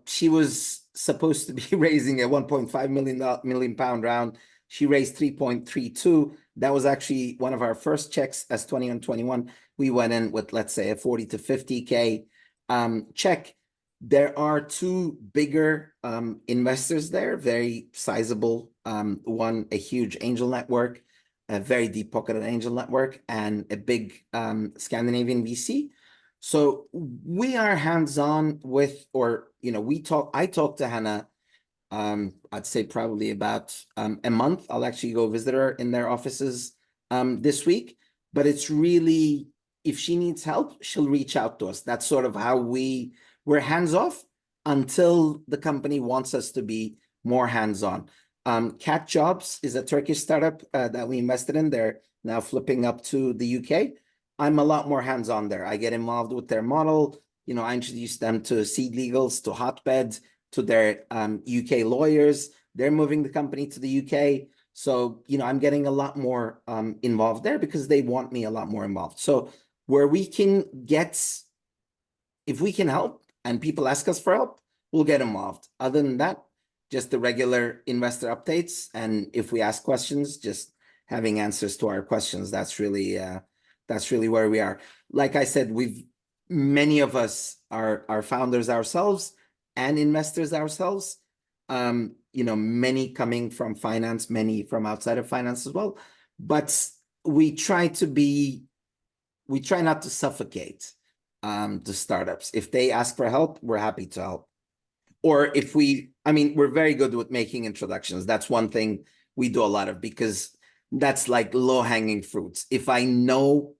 She was supposed to be raising a 1.5 million pound round. She raised 3.32. That was actually one of our first checks as 2021. We went in with, let's say, a 40 to 50K check. There are two bigger investors there, very sizable. One, a huge angel network, a very deep pocketed angel network, and a big Scandinavian VC. So we are hands-on with, I talked to Hannah, I'd say probably about a month. I'll actually go visit her in their offices this week. But it's really, if she needs help, she'll reach out to us. That's sort of how we're hands-off until the company wants us to be more hands-on. Cat Jobs is a Turkish startup that we invested in. They're now flipping up to the UK. I'm a lot more hands-on there. I get involved with their model. I introduce them to Seed Legals, to Hotbed, to their UK lawyers. They're moving the company to the UK. So, I'm getting a lot more involved there because they want me a lot more involved. So where we can if we can help and people ask us for help, we'll get involved. Other than that, just the regular investor updates. And if we ask questions, just having answers to our questions. That's really where we are. Like I said, many of us are founders ourselves and investors ourselves. Many coming from finance, many from outside of finance as well. But we try not to suffocate the startups. If they ask for help, we're happy to help. Or we're very good with making introductions. That's one thing we do a lot of because that's like low-hanging fruits. If I know,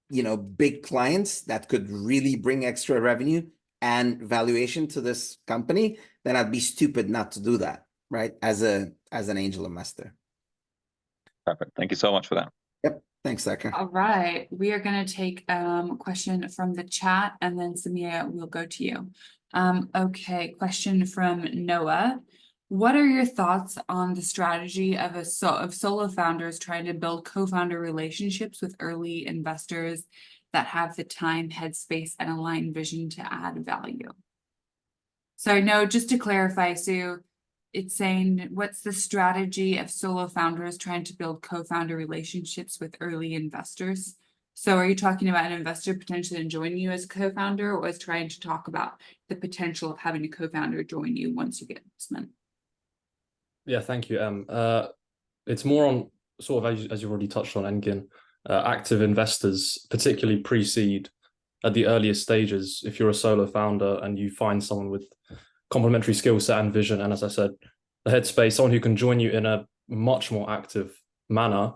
big clients that could really bring extra revenue and valuation to this company, then I'd be stupid not to do that, right? As an angel investor. Perfect. Thank you so much for that. Yep. Thanks, Zaka. All right, we are going to take a question from the chat and then Samia will go to you. Okay, question from Noah. What are your thoughts on the strategy of solo founders trying to build co-founder relationships with early investors that have the time, headspace, and aligned vision to add value? So no, just to clarify, Sue, it's saying, what's the strategy of solo founders trying to build co-founder relationships with early investors? So are you talking about an investor potentially joining you as a co-founder, or was trying to talk about the potential of having a co-founder join you once you get investment? Yeah, thank you, Em. It's more on sort of, as you've already touched on, Engin, active investors, particularly pre-seed at the earliest stages. If you're a solo founder and you find someone with complementary skill set and vision, and as I said, the headspace, someone who can join you in a much more active manner,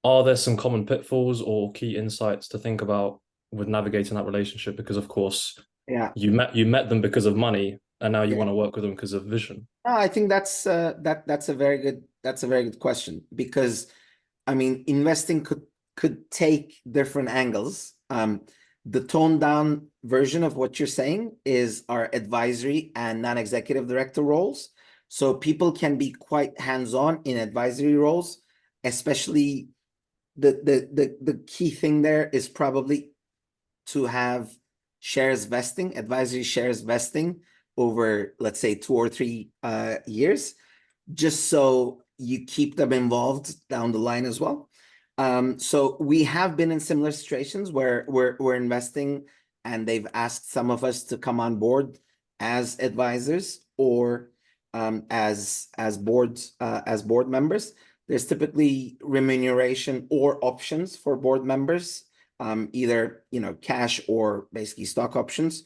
are there some common pitfalls or key insights to think about with navigating that relationship? Because of course, you met them because of money, and now you want to work with them because of vision. No, I think that's a very good question, because investing could take different angles. The toned down version of what you're saying is our advisory and non-executive director roles. So people can be quite hands-on in advisory roles, especially the key thing there is probably to have advisory shares vesting over, let's say, 2 or 3 years, just so you keep them involved down the line as well. So we have been in similar situations where we're investing and they've asked some of us to come on board as advisors or as board members. There's typically remuneration or options for board members either, cash or basically stock options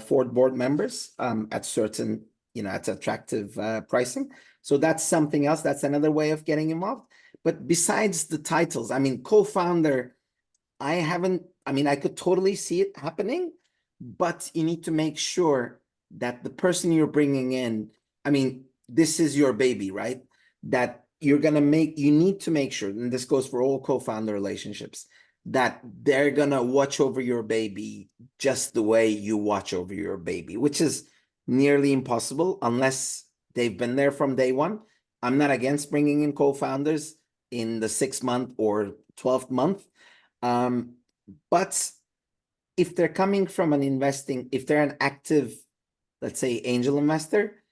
for board members at certain, at attractive pricing. So that's something else. That's another way of getting involved. But besides the titles, I mean, co-founder, I could totally see it happening, but you need to make sure that the person you're bringing in, this is your baby, right? That you need to make sure, and this goes for all co-founder relationships, that they're gonna watch over your baby just the way you watch over your baby, which is nearly impossible unless they've been there from day one. I'm not against bringing in co-founders in the 6th month or 12th month. But if they're coming from if they're an active, let's say, angel investor,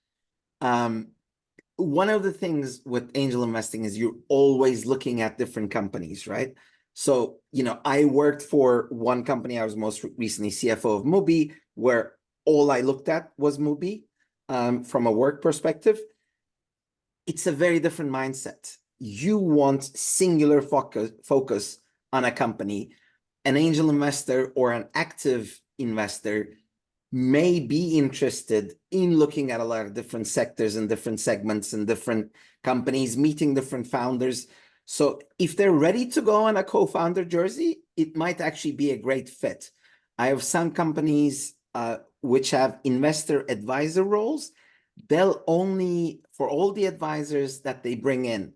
one of the things with angel investing is you're always looking at different companies, right? So, I worked for one company. I was most recently CFO of Mubi, where all I looked at was Mubi from a work perspective. It's a very different mindset. You want singular focus on a company. An angel investor or an active investor may be interested in looking at a lot of different sectors and different segments and different companies, meeting different founders. So if they're ready to go on a co-founder jersey, it might actually be a great fit. I have some companies which have investor advisor roles. They'll only, for all the advisors that they bring in,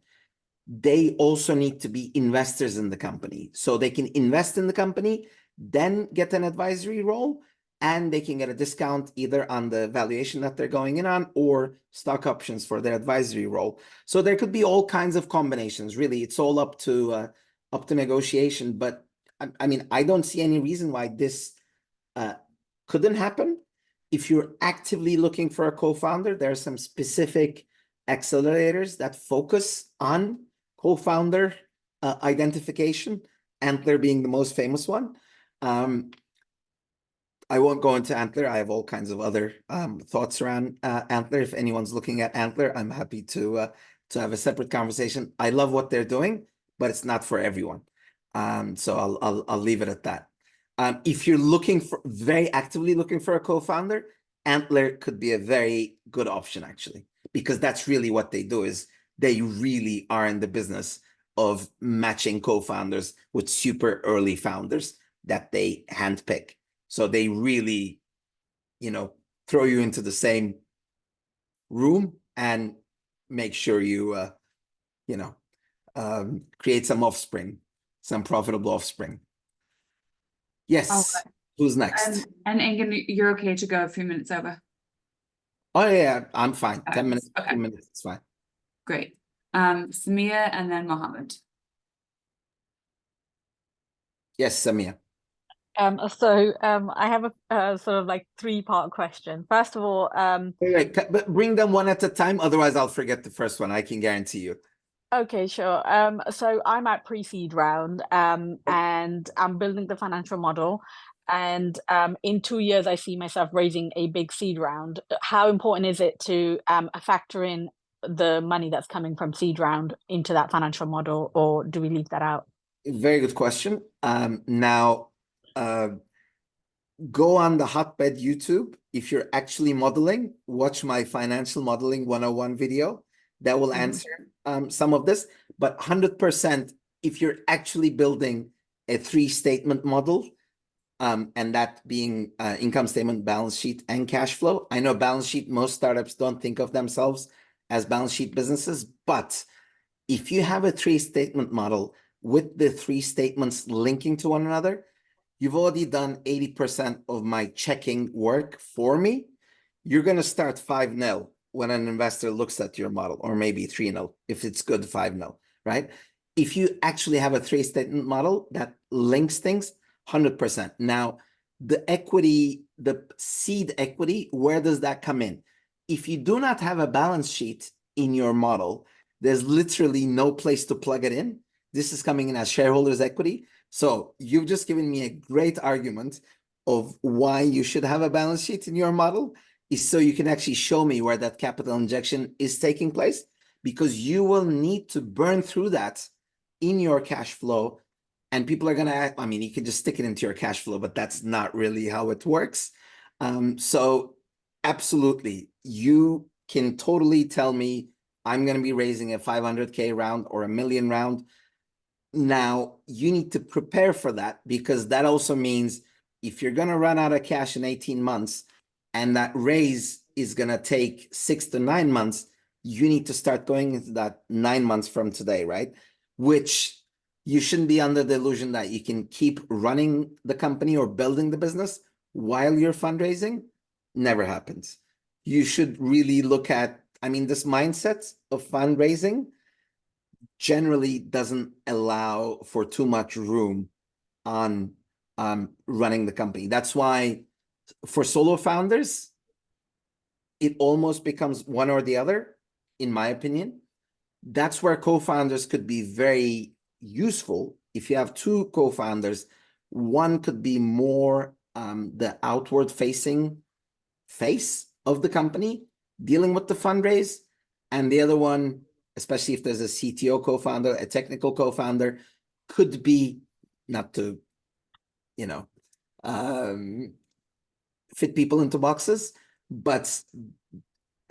they also need to be investors in the company. So they can invest in the company, then get an advisory role, and they can get a discount either on the valuation that they're going in on or stock options for their advisory role. So there could be all kinds of combinations. Really, it's all up to negotiation. But I don't see any reason why this couldn't happen. If you're actively looking for a co-founder, there are some specific accelerators that focus on co-founder identification, Antler being the most famous one. I won't go into Antler. I have all kinds of other thoughts around Antler. If anyone's looking at Antler, I'm happy to have a separate conversation. I love what they're doing, but it's not for everyone. So I'll leave it at that. If you're very actively looking for a co-founder, Antler could be a very good option, actually, because that's really what they do. Is they really are in the business of matching co-founders with super early founders that they handpick. So they really, throw you into the same room and make sure you, create some offspring, some profitable offspring. Yes. Okay. Who's next? And Engin, you're okay to go a few minutes over. Oh yeah, I'm fine. 10 minutes, Okay. 15 minutes, it's fine. Great. Samia and then Mohammed. Yes, Samia. I have a sort of like 3-part question. First of all, Wait, but bring them one at a time, otherwise I'll forget the first one. I can guarantee you. okay, sure. So I'm at pre-seed round, and I'm building the financial model. And in 2 years, I see myself raising a big seed round. How important is it to factor in the money that's coming from seed round into that financial model, or do we leave that out? Very good question. Now, go on the Hotbed YouTube. If you're actually modeling, watch my financial modeling 101 video. That will answer some of this. But 100%, if you're actually building a 3-statement model, and that being income statement, balance sheet, and cash flow. I know balance sheet, most startups don't think of themselves as balance sheet businesses, but if you have a 3-statement model with the 3 statements linking to one another, you've already done 80% of my checking work for me. You're going to start 5-0 when an investor looks at your model, or maybe 3-0 if it's good 5-0, right? If you actually have a 3-statement model that links things, 100%. Now, the equity, the seed equity, where does that come in? If you do not have a balance sheet in your model, there's literally no place to plug it in. This is coming in as shareholders' equity. So you've just given me a great argument of why you should have a balance sheet in your model, is so you can actually show me where that capital injection is taking place, because you will need to burn through that in your cash flow And people are gonna, I mean, you can just stick it into your cash flow, but that's not really how it works. So absolutely, you can totally tell me I'm gonna be raising a 500K round or a million round. Now you need to prepare for that, because that also means if you're gonna run out of cash in 18 months and that raise is gonna take 6 to 9 months, you need to start going into that 9 months from today, right? Which you shouldn't be under the illusion that you can keep running the company or building the business while you're fundraising. Never happens. You should really look at, I mean, this mindset of fundraising generally doesn't allow for too much room on running the company. That's why for solo founders, it almost becomes one or the other, in my opinion. That's where co-founders could be very useful. If you have two co-founders, one could be more the outward facing face of the company, dealing with the fundraise, and the other one, especially if there's a CTO co-founder, a technical co-founder, could be, not to, you know, fit people into boxes, but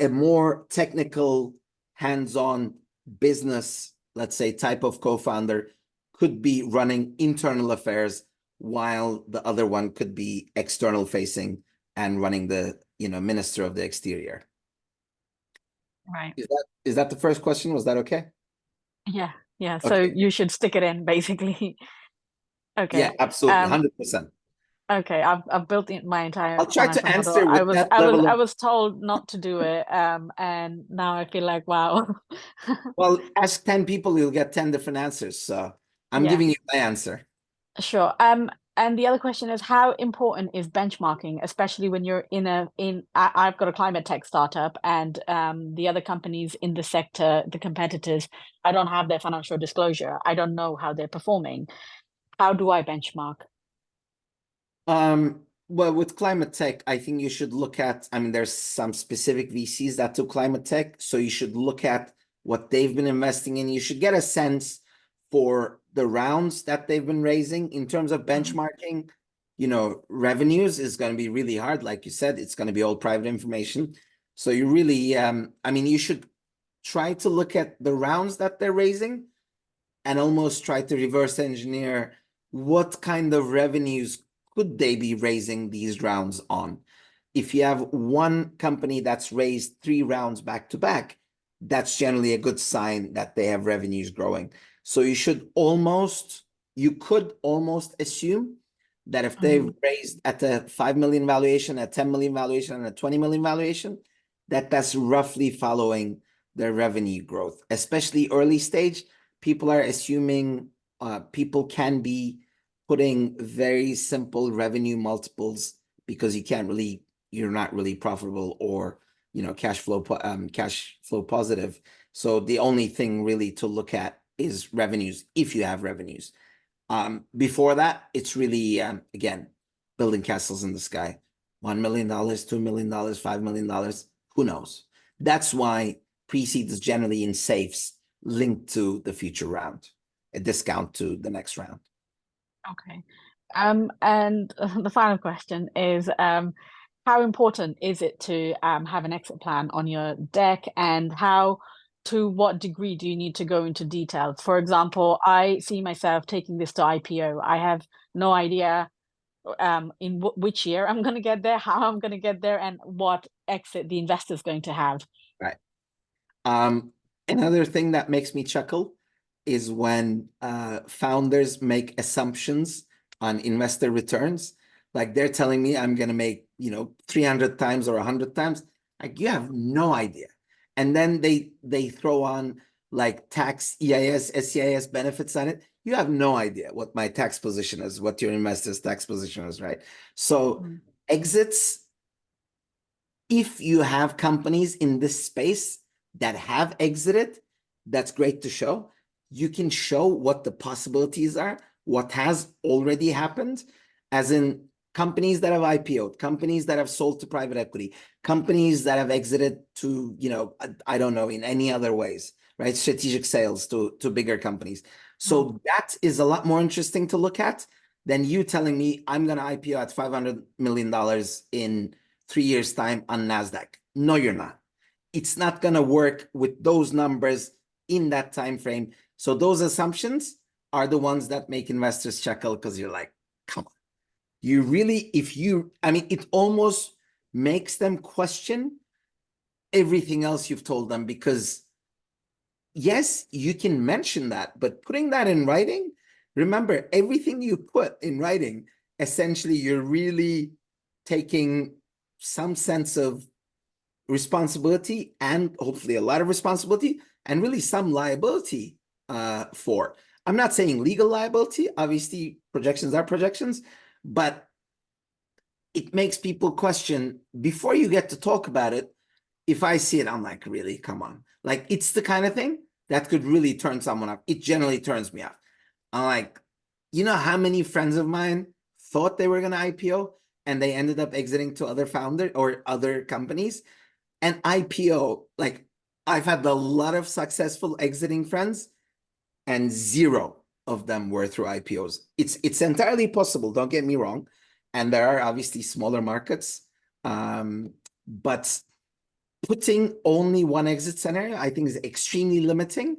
a more technical, hands-on business, let's say, type of co-founder could be running internal affairs, while the other one could be external facing and running the, you know, minister of the exterior. Right. Is that the first question? Was that okay? Yeah. Yeah. So Okay. you should stick it in, basically. Okay. Yeah, absolutely, Um, 100%. Okay, I've built my entire I'll try to financial model. answer with that level I of, was told not to do it, and now I feel like, wow. well, ask 10 people, you'll get 10 different answers. So I'm Yeah. giving you my answer. Sure. And the other question is, how important is benchmarking, especially when you're I've got a climate tech startup, and the other companies in the sector, the competitors, I don't have their financial disclosure. I don't know how they're performing. How do I benchmark? Well, with climate tech, I think you should look at, I mean, there's some specific VCs that do climate tech, so you should look at what they've been investing in. You should get a sense for the rounds that they've been raising. In terms of benchmarking, you know, revenues is going to be really hard. Like you said, it's going to be all private information. So you really, I mean, you should try to look at the rounds that they're raising and almost try to reverse engineer what kind of revenues could they be raising these rounds on. If you have one company that's raised 3 rounds back to back, that's generally a good sign that they have revenues growing. So you could almost assume that if they've raised at a 5 million valuation, a 10 million valuation, and a 20 million valuation, that's roughly following their revenue growth. Especially early stage, people are assuming people can be putting very simple revenue multiples because you're not really profitable or, you know, cash flow positive. So the only thing really to look at is revenues, if you have revenues. Before that, it's really, again, building castles in the sky. $1 million, $2 million, $5 million, who knows? That's why pre-seed is generally in safes linked to the future round, a discount to the next round. Okay. And the final question is, how important is it to have an exit plan on your deck, and to what degree do you need to go into detail? For example, I see myself taking this to IPO. I have no idea in which year I'm going to get there, how I'm going to get there, and what exit the investor is going to have. Right. Another thing that makes me chuckle is when founders make assumptions on investor returns. Like they're telling me I'm going to make, you know, 300 times or 100 times. Like you have no idea. And then they throw on like tax, EIS, SCIS benefits on it. You have no idea what my tax position is, what your investor's tax position is, right? So exits, if you have companies in this space that have exited, that's great to show. You can show what the possibilities are, what has already happened, as in companies that have IPO'd, companies that have sold to private equity, companies that have exited to, you know, I don't know, in any other ways, right? Strategic sales to bigger companies. So that is a lot more interesting to look at than you telling me I'm going to IPO at $500 million in 3 years' time on NASDAQ. No, you're not. It's not going to work with those numbers in that time frame. So those assumptions are the ones that make investors chuckle, because you're like, come on. You really, it almost makes them question everything else you've told them, because yes, you can mention that, but putting that in writing, remember, everything you put in writing, essentially, you're really taking some sense of responsibility, and hopefully a lot of responsibility, and really some liability for. I'm not saying legal liability. Obviously, projections are projections, but it makes people question before you get to talk about it. If I see it, I'm like, really? Come on. Like, it's the kind of thing that could really turn someone off. It generally turns me off. I'm like, you know how many friends of mine thought they were going to IPO and they ended up exiting to other founders or other companies? And IPO, like, I've had a lot of successful exiting friends, and 0 of them were through IPOs. It's entirely possible, don't get me wrong. And there are obviously smaller markets. But putting only one exit scenario, I think, is extremely limiting.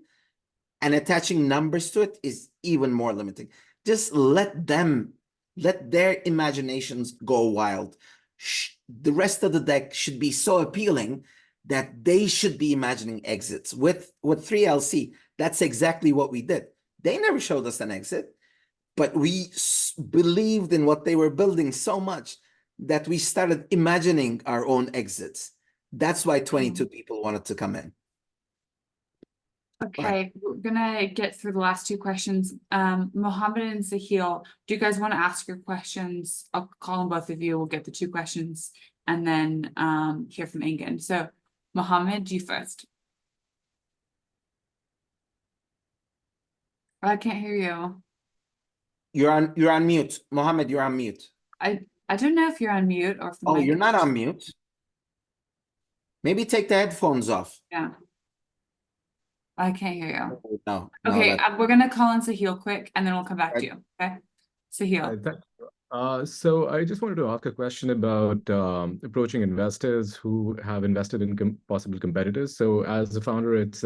And attaching numbers to it is even more limiting. Just let their imaginations go wild. The rest of the deck should be so appealing that they should be imagining exits. With 3LC, that's exactly what we did. They never showed us an exit, but we believed in what they were building so much that we started imagining our own exits. That's why 22 people wanted to come in. Okay, we're gonna get through the last 2 questions. Mohammed and Sahil, do you guys want to ask your questions? I'll call on both of you. We'll get the 2 questions and then hear from Engin. So, Mohammed, you first. I can't hear you. You're on mute. Mohammed, you're on mute. I don't know if you're on mute or if the Oh, mic you're not is- on mute. Maybe take the headphones off. Yeah. I can't hear you. No. Okay, we're gonna call on Sahil quick and then we'll come back to you. Okay, Sahil. So I just wanted to ask a question about approaching investors who have invested in possible competitors. So as a founder, it's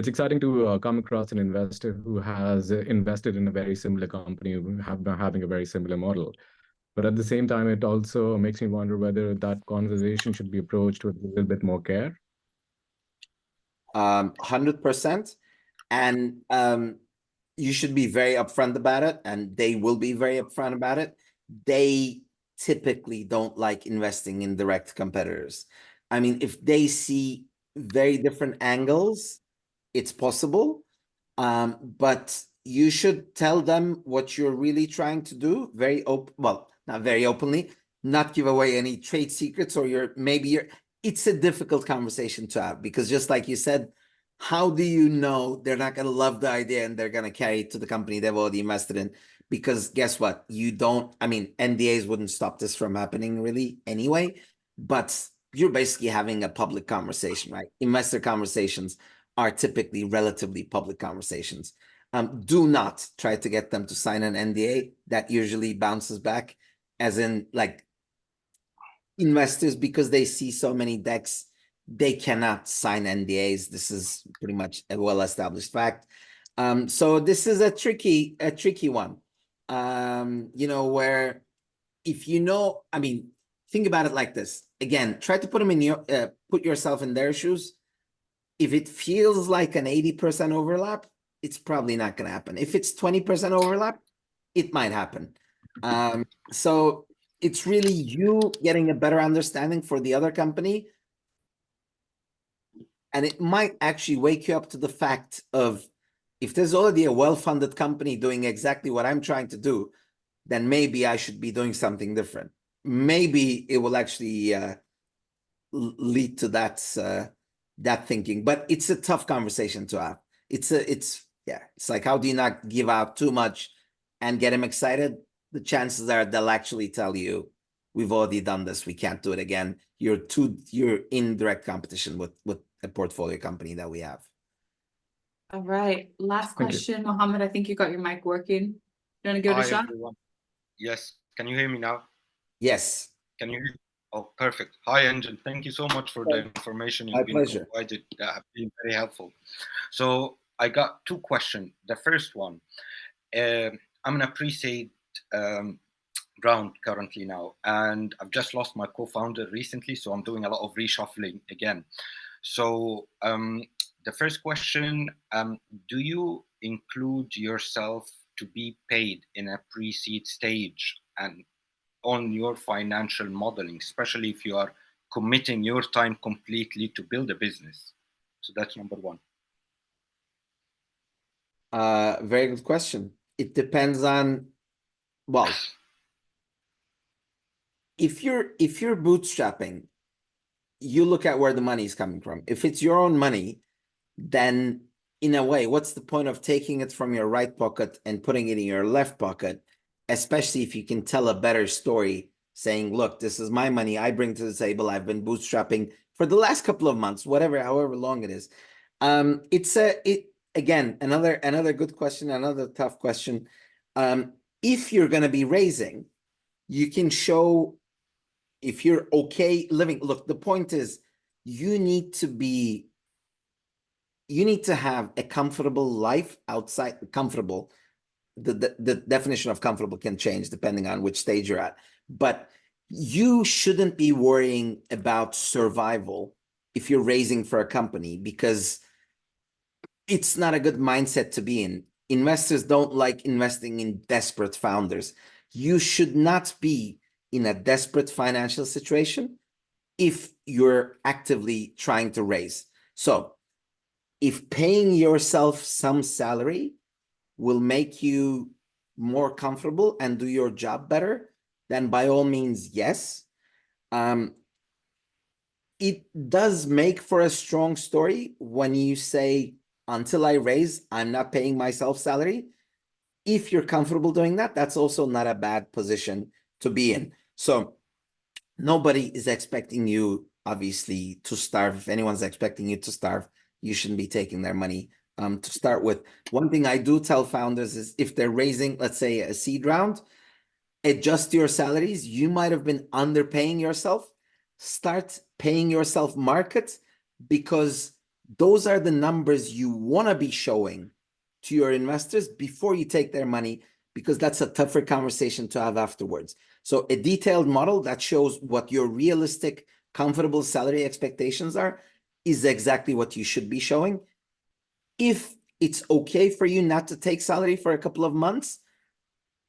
exciting to come across an investor who has invested in a very similar company, who have been having a very similar model. But at the same time, it also makes me wonder whether that conversation should be approached with a little bit more care. 100%. And you should be very upfront about it, and they will be very upfront about it. They typically don't like investing in direct competitors. I mean, if they see very different angles, it's possible. But you should tell them what you're really trying to do very well, not very openly, not give away any trade secrets, or it's a difficult conversation to have, because just like you said, how do you know they're not going to love the idea and they're going to carry it to the company they've already invested in? Because guess what? NDAs wouldn't stop this from happening really anyway, but you're basically having a public conversation, right? Investor conversations are typically relatively public conversations. Do not try to get them to sign an NDA. That usually bounces back, as in, like, investors, because they see so many decks, they cannot sign NDAs. This is pretty much a well-established fact. So this is a tricky one. Where if think about it like this. Again, try to put yourself in their shoes. If it feels like an 80% overlap, it's probably not going to happen. If it's 20% overlap, it might happen. So it's really you getting a better understanding for the other company. And it might actually wake you up to the fact of, if there's already a well-funded company doing exactly what I'm trying to do, then maybe I should be doing something different. Maybe it will actually lead to that thinking. But it's a tough conversation to have. It's like, how do you not give out too much and get them excited? The chances are they'll actually tell you, we've already done this, we can't do it again. You're in direct competition with a portfolio company that we have. All right, last Thank you. question, Mohammed. I think you got your mic working. You want to go to Hi, Sean? everyone. Yes, can you hear me now? Yes, Can you hear? Oh, perfect. Hi, Engin. Thank you so much for the information my you've been pleasure. provided. That have been very helpful. So I got two questions. The first one, I'm in a pre-seed round currently now, and I've just lost my co-founder recently, so I'm doing a lot of reshuffling again. So the first question, do you include yourself to be paid in a pre-seed stage and on your financial modeling, especially if you are committing your time completely to build a business? So that's number one. Very good question. It depends on, well, if you're bootstrapping, you look at where the money is coming from. If it's your own money, then in a way, what's the point of taking it from your right pocket and putting it in your left pocket, especially if you can tell a better story saying, look, this is my money I bring to the table. I've been bootstrapping for the last couple of months, however long it is. Again, another good question, another tough question. If you're going to be raising, you can show if you're okay living. Look, the point is you need to have a comfortable life outside. Comfortable, the definition of comfortable can change depending on which stage you're at, but you shouldn't be worrying about survival if you're raising for a company, because it's not a good mindset to be in. Investors don't like investing in desperate founders. You should not be in a desperate financial situation if you're actively trying to raise. So if paying yourself some salary will make you more comfortable and do your job better, then by all means, yes. It does make for a strong story when you say, until I raise, I'm not paying myself salary. If you're comfortable doing that, that's also not a bad position to be in. So nobody is expecting you, obviously, to starve. If anyone's expecting you to starve, you shouldn't be taking their money to start with. One thing I do tell founders is if they're raising, let's say, a seed round, adjust your salaries. You might have been underpaying yourself. Start paying yourself market, because those are the numbers you want to be showing to your investors before you take their money, because that's a tougher conversation to have afterwards. So a detailed model that shows what your realistic, comfortable salary expectations are is exactly what you should be showing. If it's okay for you not to take salary for a couple of months,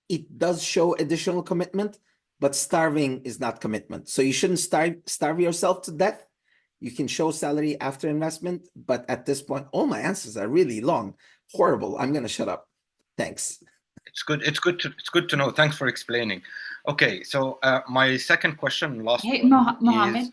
it does show additional commitment, but starving is not commitment. So you shouldn't starve yourself to death. You can show salary after investment, but at this point, all my answers are really long. Horrible. I'm going to shut up. Thanks. It's good to know. Thanks for explaining. Okay, so my second question, last Hey, one, Mohammed. is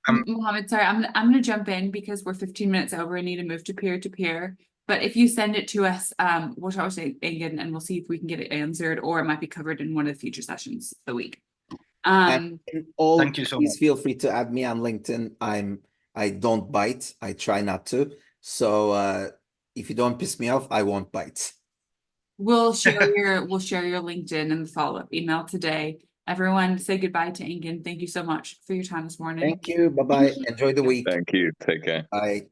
Mohammed, sorry, I'm gonna jump in because we're 15 minutes over. I need to move to peer. But if you send it to us, we'll talk to Engin and we'll see if we can get it answered, or it might be covered in one of the future sessions of the week. And all, thank you so please much. feel free to add me on LinkedIn. I don't bite. I try not to. So if you don't piss me off, I won't bite. We'll share your LinkedIn and the follow-up email today. Everyone, say goodbye to Engin. Thank you so much for your time this morning. Thank you. Bye-bye. Enjoy the week. Thank you. Take care. Bye.